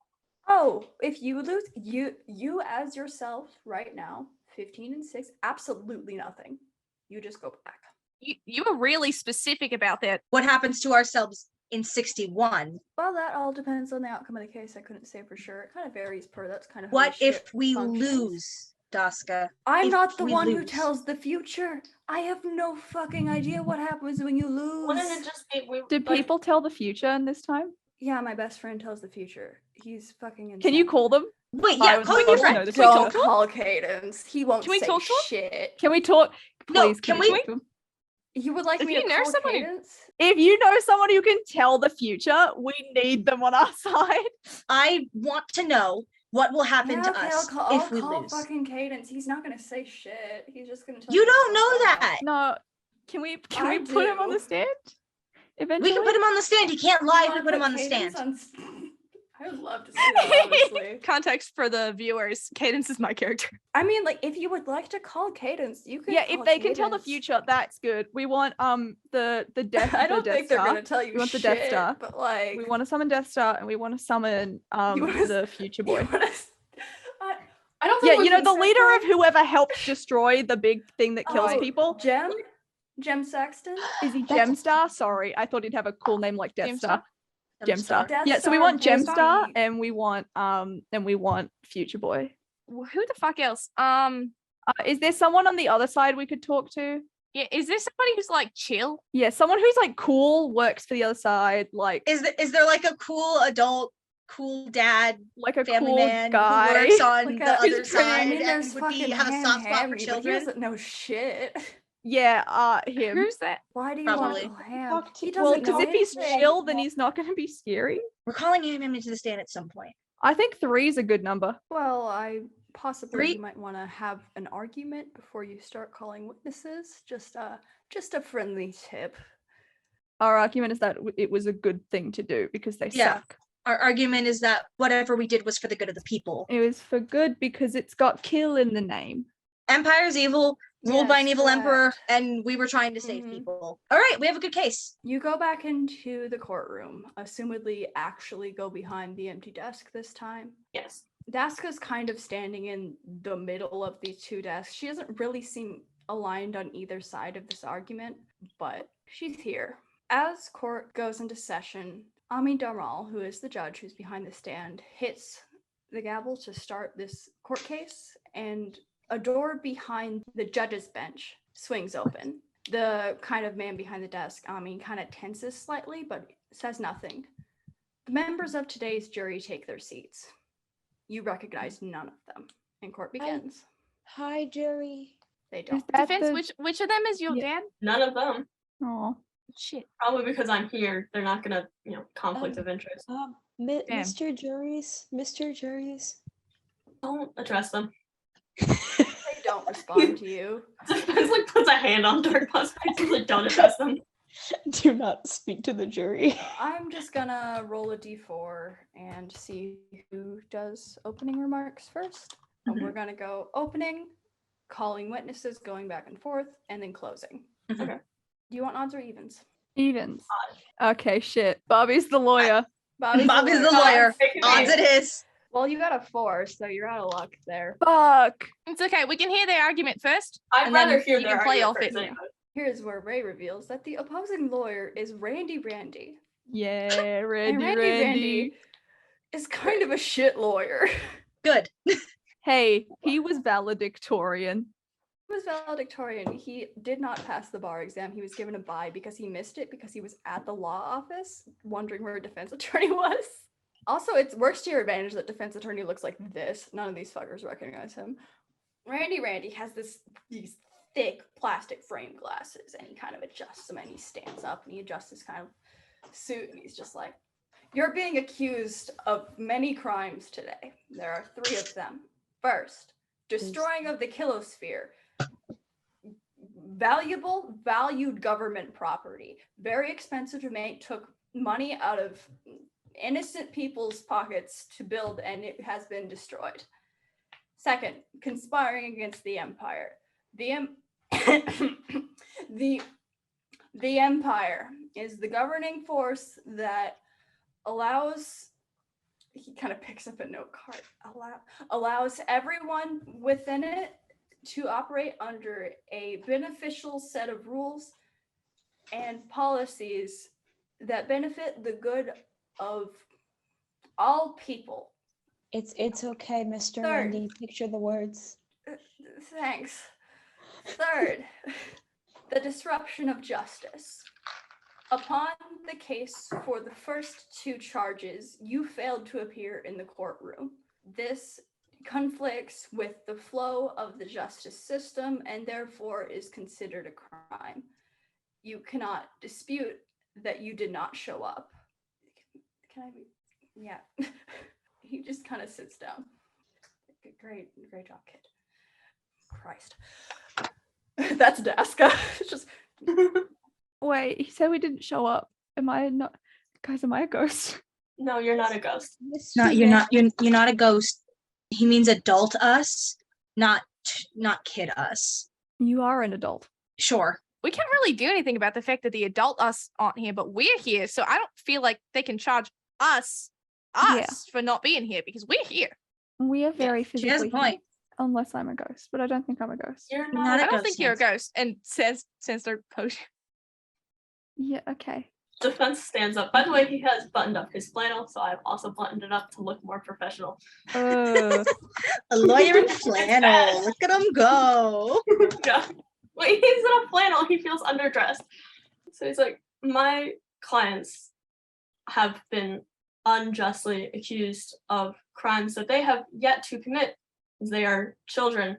Oh, if you lose, you as yourself right now, 15 and 6, absolutely nothing. You just go back. You were really specific about that. What happens to ourselves in 61? Well, that all depends on the outcome of the case. I couldn't say for sure. It kind of varies per. That's kind of how What this if shit we functions. lose, Daska? I'm if not the we one who lose? tells the future. I have no fucking idea what happens when you Wouldn't it lose. just be Did like, people tell the future in this time? Yeah, my best friend tells the future. He's fucking insane. Can you call them? Wait, I yeah, would call love your to friend. know the Can we future. talk Don't to him? call Cadence. He won't Can we say talk to him? shit. Can we talk? No, Please, can we we- talk to him? You would like If me you to know call someone who- Cadence? If you know someone who can tell the future, we need them on our side. I want to know what will happen Yeah, to okay, us I'll if we call lose. fucking Cadence. He's not gonna say shit. He's just gonna tell You me don't to know fuck off. that. No, can we I put him on the do. stand? We Eventually, can put him on the stand. He can't You lie if wanna we put him on the Cadence stand. I would love to see that, honestly. Context for the viewers. Cadence is my character. I mean, like, if you would like to call Cadence, you can. Yeah, if call they can tell the Cadence. future, that's good. We want the death. I don't the think Death they're Star. gonna tell you We want the shit, Death Star. but like, We want to summon Death Star, and we want to summon wanna the future boy. I don't think Yeah, we you know can the say leader that. of whoever helped destroy the big thing that kills Oh, people. Jem Saxton. Is he That's- Gemstar? Sorry, I thought he'd have a cool name like Death Star. Gemstar. Death Yeah, so we Star want would Gemstar, be- and we want Future Boy. Who the fuck else? Is there someone on the other side we could talk to? Yeah, is there somebody who's like chill? Yeah, someone who's like cool, works for the other side, like Is there like a cool adult, cool dad, a family cool man guy. who works on Like the a- other He's pretty. I side mean, and there's would fucking have a soft spot for Henry, but he children? doesn't know shit. Yeah, him. Who's that? Why do you Probably. want him? Talk to- He Well, doesn't because know if he's anything. chill, then he's not going to be scary. We're calling him into the stand at some point. I think 3 is a good number. Well, I possibly Three- you might want to have an argument before you start calling witnesses. Just a friendly tip. Our argument is that it was a good thing to do because they Yeah. suck. Our argument is that whatever we did was for the good of the people. It was for good because it's got kill in the name. Empire's evil, ruled by an Yes, evil emperor, correct. and we were trying to save Mhm. people. All right, we have a good case. You go back into the courtroom, assumedly actually go behind the empty desk this time. Yes. Daska's kind of standing in the middle of these two desks. She doesn't really seem aligned on either side of this argument, but she's here. As court goes into session, Ami Darmal, who is the judge who's behind the stand, hits the gavel to start this court case, and a door behind the judge's bench swings open. The kind of man behind the desk, Ami, kind of tenses slightly, but says nothing. The members of today's jury take their seats. You recognize none of them, and court begins. Hi, jury. They Is don't. that Defense, the... which of them is your Yeah. dad? None of them. Aw. Shit. Probably because I'm here. They're not gonna, conflict of interest. Damn. Mr. Juries. Don't address them. They don't respond to you. It's like puts a hand on Darkpaw's face. Like, don't address them. Do not speak to the jury. I'm just gonna roll a d4 and see who does opening remarks first. And we're gonna go opening, calling witnesses, going back and forth, and then closing. Okay. Do you want odds or evens? Evens. Okay, shit. Bobby's the lawyer. Bobby's the lawyer. Odds it is. Well, you got a 4, so you're out of luck there. Fuck. It's okay. We can hear their argument first. I'd And then rather hear you their can play argument off first it. anyway. Here's where Ray reveals that the opposing lawyer is Randy. Yeah, And Randy. Randy is kind of a shit lawyer. Good. Hey, he was valedictorian. He was valedictorian. He did not pass the bar exam. He was given a bye because he missed it because he was at the law office wondering where a defense attorney was. Also, it works to your advantage that defense attorney looks like this. None of these fuckers recognize him. Randy has these thick plastic frame glasses, and he kind of adjusts them, and he stands up and he adjusts his kind of suit, and he's just like, "You're being accused of many crimes today. There are 3 of them. First, destroying of the kilosphere. Valued government property. Very expensive to make, took money out of innocent people's pockets to build, and it has been destroyed. Second, conspiring against the Empire. The Empire is the governing force that allows, he kind of picks up a note card, allows everyone within it to operate under a beneficial set of rules and policies that benefit the good of all people. It's okay, Mr. Third. Randy. Picture the words. Thanks. Third, the disruption of justice. Upon the case for the first 2 charges, you failed to appear in the courtroom. This conflicts with the flow of the justice system and therefore is considered a crime. You cannot dispute that you did not show up. Can I be? Yeah. He just kind of sits down. Great job, kid. Christ. That's Daska. It's just Wait, he said we didn't show up. Am I not? Guys, am I a ghost? No, you're not a ghost. No, you're not a ghost. He means adult us, not kid us. You are an adult. Sure. We can't really do anything about the fact that the adult us aren't here, but we're here. So I don't feel like they can charge us Yeah. for not being here because we're here. We are very She has a physically point. here, unless I'm a ghost, but I don't think I'm a ghost. You're Not not a I don't ghost, think you're a yes. ghost. And says their potion. Yeah, okay. Defense stands up. By the way, he has buttoned up his flannel, so I've also buttoned it up to look more professional. Uh, A lawyer in flannel. Look at him go. Yeah. When he's in a flannel, he feels underdressed. So he's like, my clients have been unjustly accused of crimes that they have yet to commit. They are children.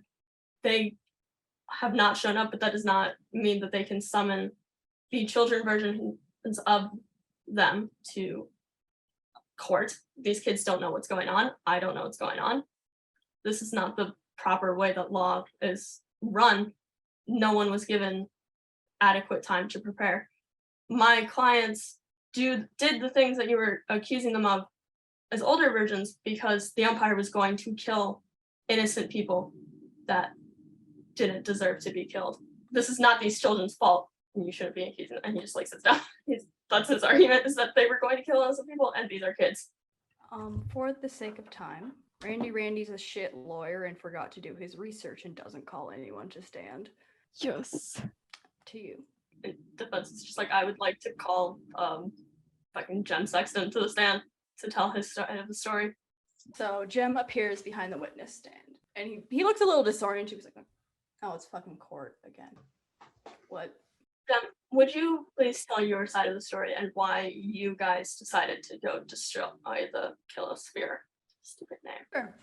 They have not shown up, but that does not mean that they can summon the children versions of them to court. These kids don't know what's going on. I don't know what's going on. This is not the proper way that law is run, no one was given adequate time to prepare. My clients did the things that you were accusing them of as older versions because the Empire was going to kill innocent people that didn't deserve to be killed. This is not these children's fault, and you shouldn't be accusing them. And he just like sits down. That's his argument, is that they were going to kill innocent people, and these are kids. For the sake of time, Randy's a shit lawyer and forgot to do his research and doesn't call anyone to stand. Yes. To you. In defense, it's just like, I would like to call fucking Jem Sexton to the stand to tell his side of the story. So Jem appears behind the witness stand, and he looks a little disoriented. He's like, oh, it's fucking court again. What? Jem, would you please tell your side of the story and why you guys decided to go destroy the Kilosphere? Stupid name. Sure.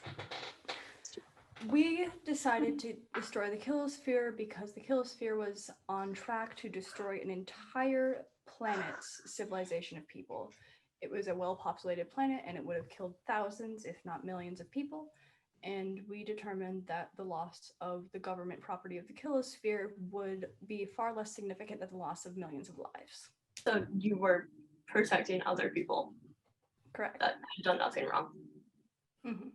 We decided to destroy the Kilosphere because the Kilosphere was on track to destroy an entire planet's civilization of people. It was a well-populated planet, and it would have killed thousands, if not millions of people. And we determined that the loss of the government property of the Kilosphere would be far less significant than the loss of millions of lives. So you were protecting other people Correct. that had done nothing wrong. Mhm.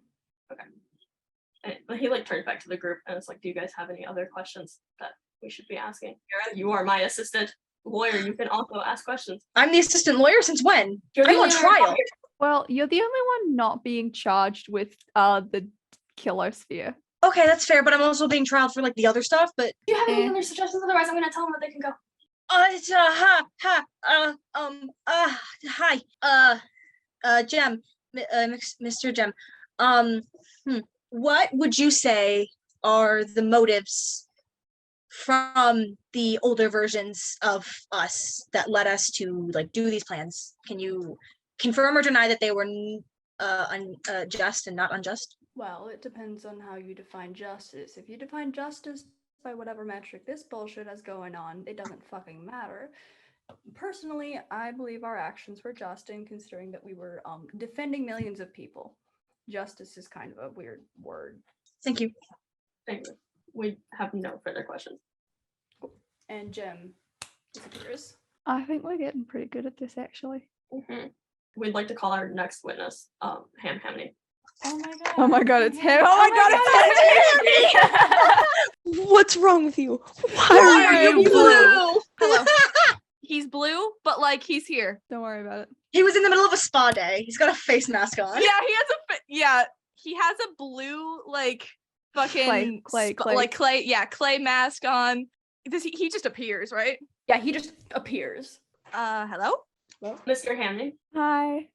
And he like turned back to the group and it's like, do you guys have any other questions that we should be asking? Kara, you are my assistant lawyer. You can also ask questions. I'm the assistant lawyer since when? You're I'm the on only trial. lawyer. Well, you're the only one not being charged with the Kilosphere. Okay, that's fair, but I'm also being trialed for like the other stuff, but Do you have any Eh. other suggestions? Otherwise, I'm gonna tell them that they can go. it's hi, Jem, Mr. Jem, what would you say are the motives from the older versions of us that led us to like do these plans? Can you confirm or deny that they were just and not unjust? Well, it depends on how you define justice. If you define justice by whatever metric this bullshit has going on, it doesn't fucking matter. Personally, I believe our actions were just in considering that we were defending millions of people. Justice is kind of a weird word. Thank you. Thank you. We have no further questions. And Jem disappears. I think we're getting pretty good at this, actually. We'd like to call our next witness, Ham Hamney. Oh my god. Oh my god, it's him. Oh Oh my my god, it's him. What's wrong with you? Why are you blue? Hello. He's blue, but like he's here. Don't worry about it. He was in the middle of a spa day. He's got a face mask on. He has a blue like fucking Clay. like clay mask on. He just appears, right? Yeah, he just appears. Hello? Mr. Hamney, Hi.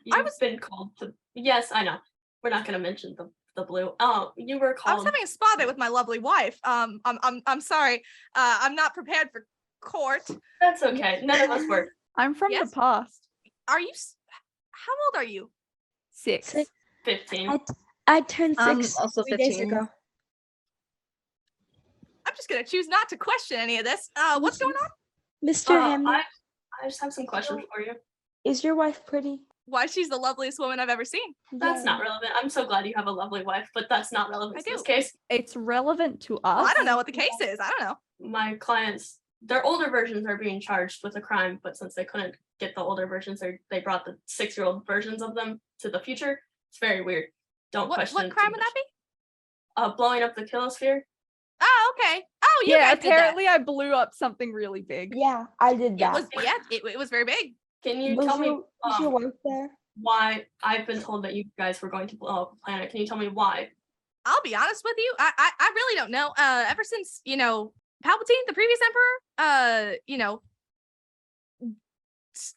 you've been called to. Yes, I know. We're not going to mention the blue. Oh, you were I was called. having a spa day with my lovely wife. I'm sorry. I'm not prepared for court. That's okay. None of us were. I'm from Yes? the past. Are you how old are you? 6. 15. I turned I'm 6 also 3 days 15. ago. I'm just gonna choose not to question any of this. What's going on? Mr. Hamlin, I just have some questions for you. is your wife pretty? Why she's the loveliest woman I've ever seen. That's Yeah. not relevant. I'm so glad you have a lovely wife, but that's not relevant I to this do. case. It's relevant to us. Well, I don't know what the case is. I don't know. My clients, their older versions are being charged with a crime, but since they couldn't get the older versions, they brought the 6-year-old versions of them to the future. It's very weird. Don't question What it crime too would that be? much. Blowing up the Kilosphere. Oh, okay. Oh, you Yeah, guys did that. apparently I blew up something really big. Yeah, I did that. It was very big. Can you was tell me was your wife there? why? I've been told that you guys were going to blow up a planet. Can you tell me why? I'll be honest with you. I really don't know. Ever since, Palpatine, the previous emperor,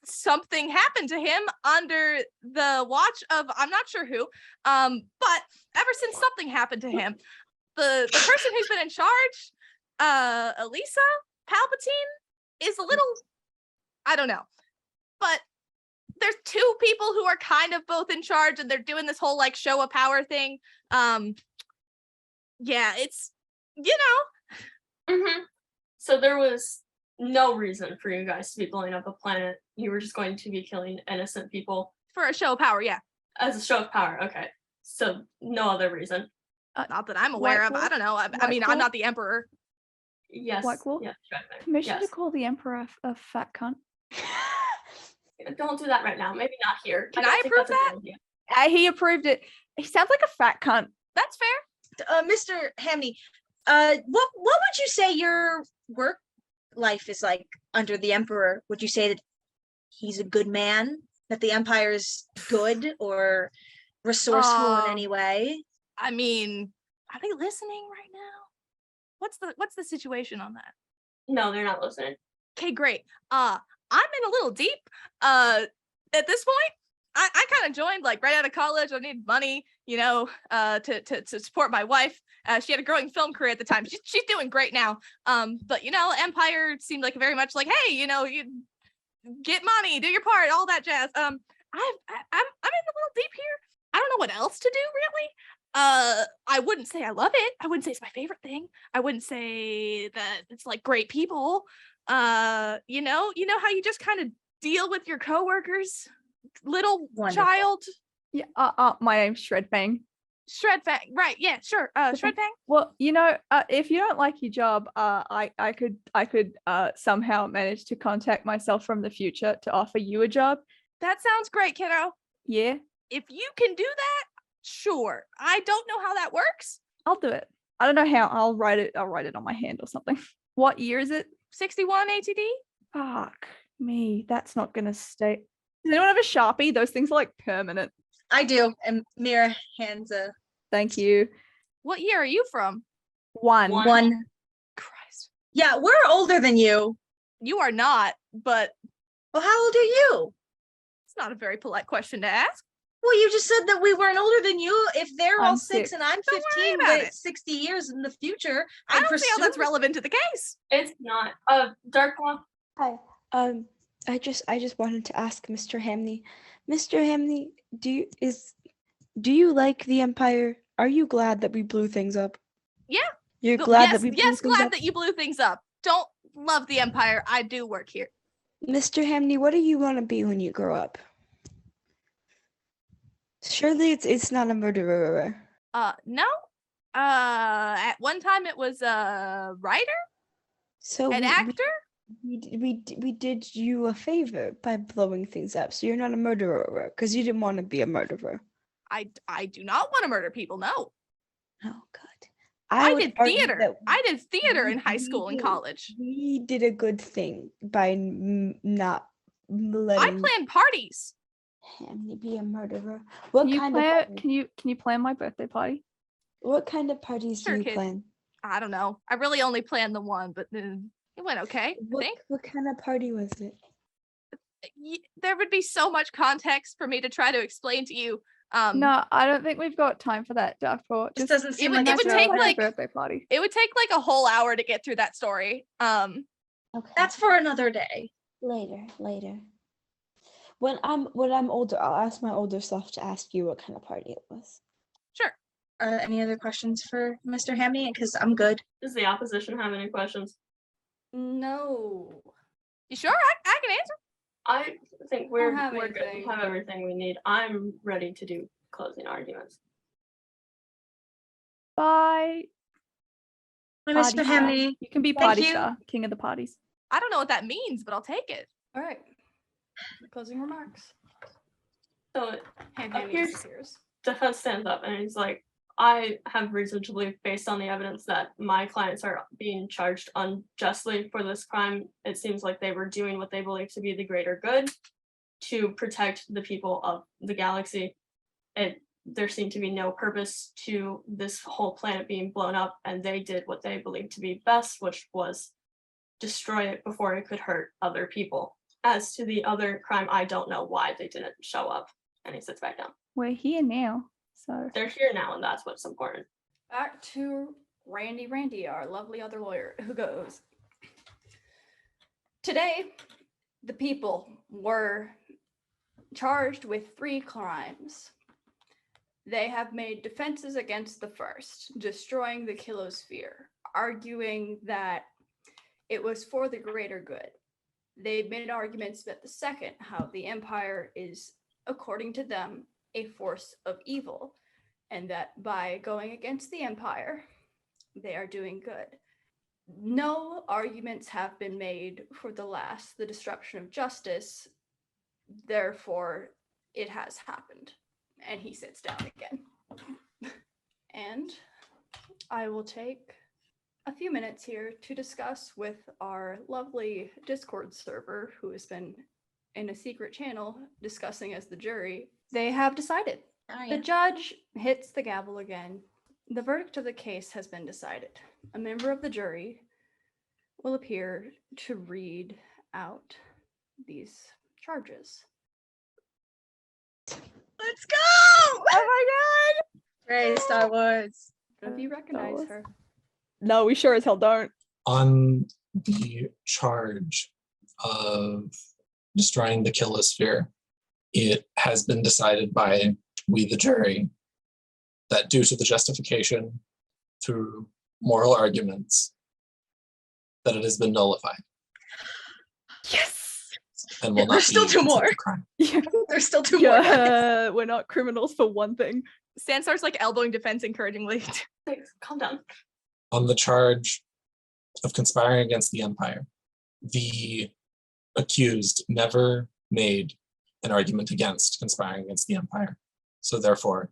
something happened to him under the watch of I'm not sure who. But ever since something happened to him, the person who's been in charge, Elisa Palpatine, is a little, I don't know. But there's 2 people who are kind of both in charge, and they're doing this whole like show of power thing. Yeah, it's So there was no reason for you guys to be blowing up a planet. You were just going to be killing innocent people for a show of power. Yeah. as a show of power. Okay. So no other reason. Not that I'm aware of. White I don't know. I White mean, Claw? I'm not the emperor. Yes. White Claw? Yes, Shredfang. Permission Yes. to call the Emperor a fat cunt. Don't do that right now. Maybe not here. Can don't I think approve that's a that? good idea. He approved it. He sounds like a fat cunt. That's fair. Mr. Hamney, what would you say your work life is like under the Emperor? Would you say that he's a good man? That the Empire is good or resourceful in any way? I mean, are they listening right now? What's the situation on that? No, they're not listening. Okay, great. I'm in a little deep. At this point, I kind of joined like right out of college. I needed money, to support my wife. She had a growing film career at the time. She's doing great now. But Empire seemed like very much like, hey, you get money, do your part, all that jazz. I'm in a little deep here. I don't know what else to do really. I wouldn't say I love it. I wouldn't say it's my favorite thing. I wouldn't say that it's like great people. You know how you just kind of deal with your coworkers, little Wonderful. child. Yeah. My name's Shredfang. Shredfang, right? Yeah, sure. Shredfang. Well, if you don't like your job, I could somehow manage to contact myself from the future to offer you a job. That sounds great, kiddo. Yeah, If you can do that, sure. I don't know how that works. I'll do it. I don't know how. I'll write it on my hand or something. What year is it? 61 ATD. Fuck me. That's not gonna stay. Does anyone have a Sharpie? Those things are like permanent. I do. And Mira hands a Thank you. What year are you from? One. one. Christ. Yeah, we're older than you. You are not, but Well, how old are you? it's not a very polite question to ask. Well, you just said that we weren't older than you. If they're all I'm 6 6. and I'm Don't worry 15, about but it. 60 years in the future, I don't see how that's presume- relevant to the case. It's not. Darkwa. Hi. I just wanted to ask Mr. Hamney. Mr. Hamney, do you like the Empire? Are you glad that we blew things up? Yeah. You're But glad yes, that we blew yes, things glad up? that you blew things up. Don't love the Empire. I do work here. Mr. Hamney, what do you want to be when you grow up? Surely it's not a murderer. No. At one time it was a writer, So an actor. we did you a favor by blowing things up. So you're not a murderer because you didn't want to be a murderer. I do not want to murder people. No. Oh God. I would did argue theater. that I did theater in high we school and did- college. We did a good thing by not I letting planned parties. Hamney be a murderer. What Can you kind plan? of party? Can you plan my birthday party? What kind of parties Sure, do you kid. plan? I don't know. I really only planned the one, but it went okay. I think What kind of party was it? there would be so much context for me to try to explain to you. No, I don't think we've got time for that, Darkport. This doesn't seem would- like it would it's take, relevant. like- birthday party. It would take like a whole hour to get through that story. Okay. That's for another day. later. When I'm older, I'll ask my older self to ask you what kind of party it was. Sure. Any other questions for Mr. Hamney? Because I'm good. Does the opposition have any questions? No. You sure? I can answer. I think Don't we're have good. We anything. have everything we need. I'm ready to do closing arguments. Bye. Hi, Party Mr. star. Hamney. You can be Thank party you. star, king of the parties. I don't know what that means, but I'll take it. All right. Closing remarks. So Hand here's- disappears. defense stands up and he's like, I have reason to believe, based on the evidence, that my clients are being charged unjustly for this crime. It seems like they were doing what they believe to be the greater good to protect the people of the galaxy. There seemed to be no purpose to this whole planet being blown up, and they did what they believed to be best, which was destroy it before it could hurt other people. As to the other crime, I don't know why they didn't show up. And he sits back down. We're here now, so They're here now, and that's what's important. Back to Randy, our lovely other lawyer, who goes, today, the people were charged with 3 crimes. They have made defenses against the first, destroying the kilosphere, arguing that it was for the greater good. They've made arguments about the second, how the Empire is, according to them, a force of evil. and that by going against the Empire, they are doing good. No arguments have been made for the disruption of justice, therefore it has happened. And he sits down again. And I will take a few minutes here to discuss with our lovely Discord server, who has been in a secret channel discussing as the jury. They have decided. The judge hits the gavel again. The verdict of the case has been decided. A member of the jury will appear to read out these charges. Let's go! Oh my Ray, Star Wars. If you recognize Wars. her. god! No, we sure as hell don't. On the charge of destroying the kilosphere, it has been decided by we, the jury, that due to the justification through moral arguments, that it has been nullified Yes. and will Yeah, not there's still be two more. considered a crime. Yeah. There's still two more. Yeah, we're not criminals for one thing. Sandstar's like elbowing defense encouragingly. Thanks. Calm down. On the charge of conspiring against the Empire, the accused never made an argument against conspiring against the Empire. So therefore,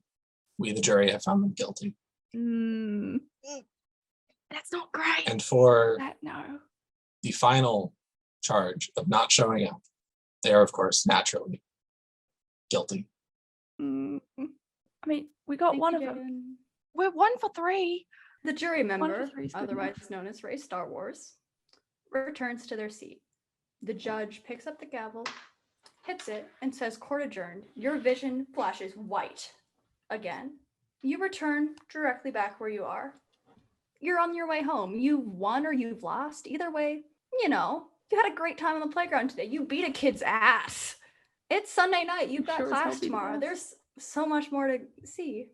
we, the jury, have found them guilty. Mm, That's not great. And for that no. the final charge of not showing up, they are, of course, naturally guilty. Mm, I mean, we got Thank one you, of them. Jaden. We're 1 for 3. The jury member, three is good otherwise enough. known as Ray Star Wars, returns to their seat. The judge picks up the gavel, hits it, and says, "Court adjourned." Your vision flashes white again. You return directly back where you are. You're on your way home. You've won or you've lost. Either way, you had a great time on the playground today. You beat a kid's ass. It's Sunday night. You've got Sure as hell class beat his tomorrow. ass. There's so much more to see.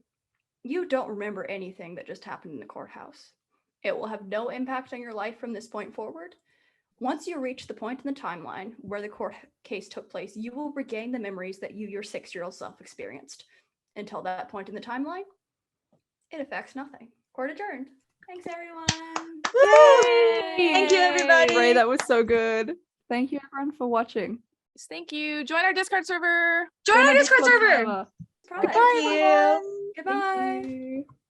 You don't remember anything that just happened in the courthouse. It will have no impact on your life from this point forward. Once you reach the point in the timeline where the court case took place, you will regain the memories that you, your 6-year-old self, experienced. Until that point in the timeline, it affects nothing. Court adjourned. Thanks, everyone. Thank you, everybody. Ray, that was so good. Thank you, everyone, for watching. Thank you. Join our Discord server. Join our Discord server. Surprise. Thank you. Goodbye. Thank you.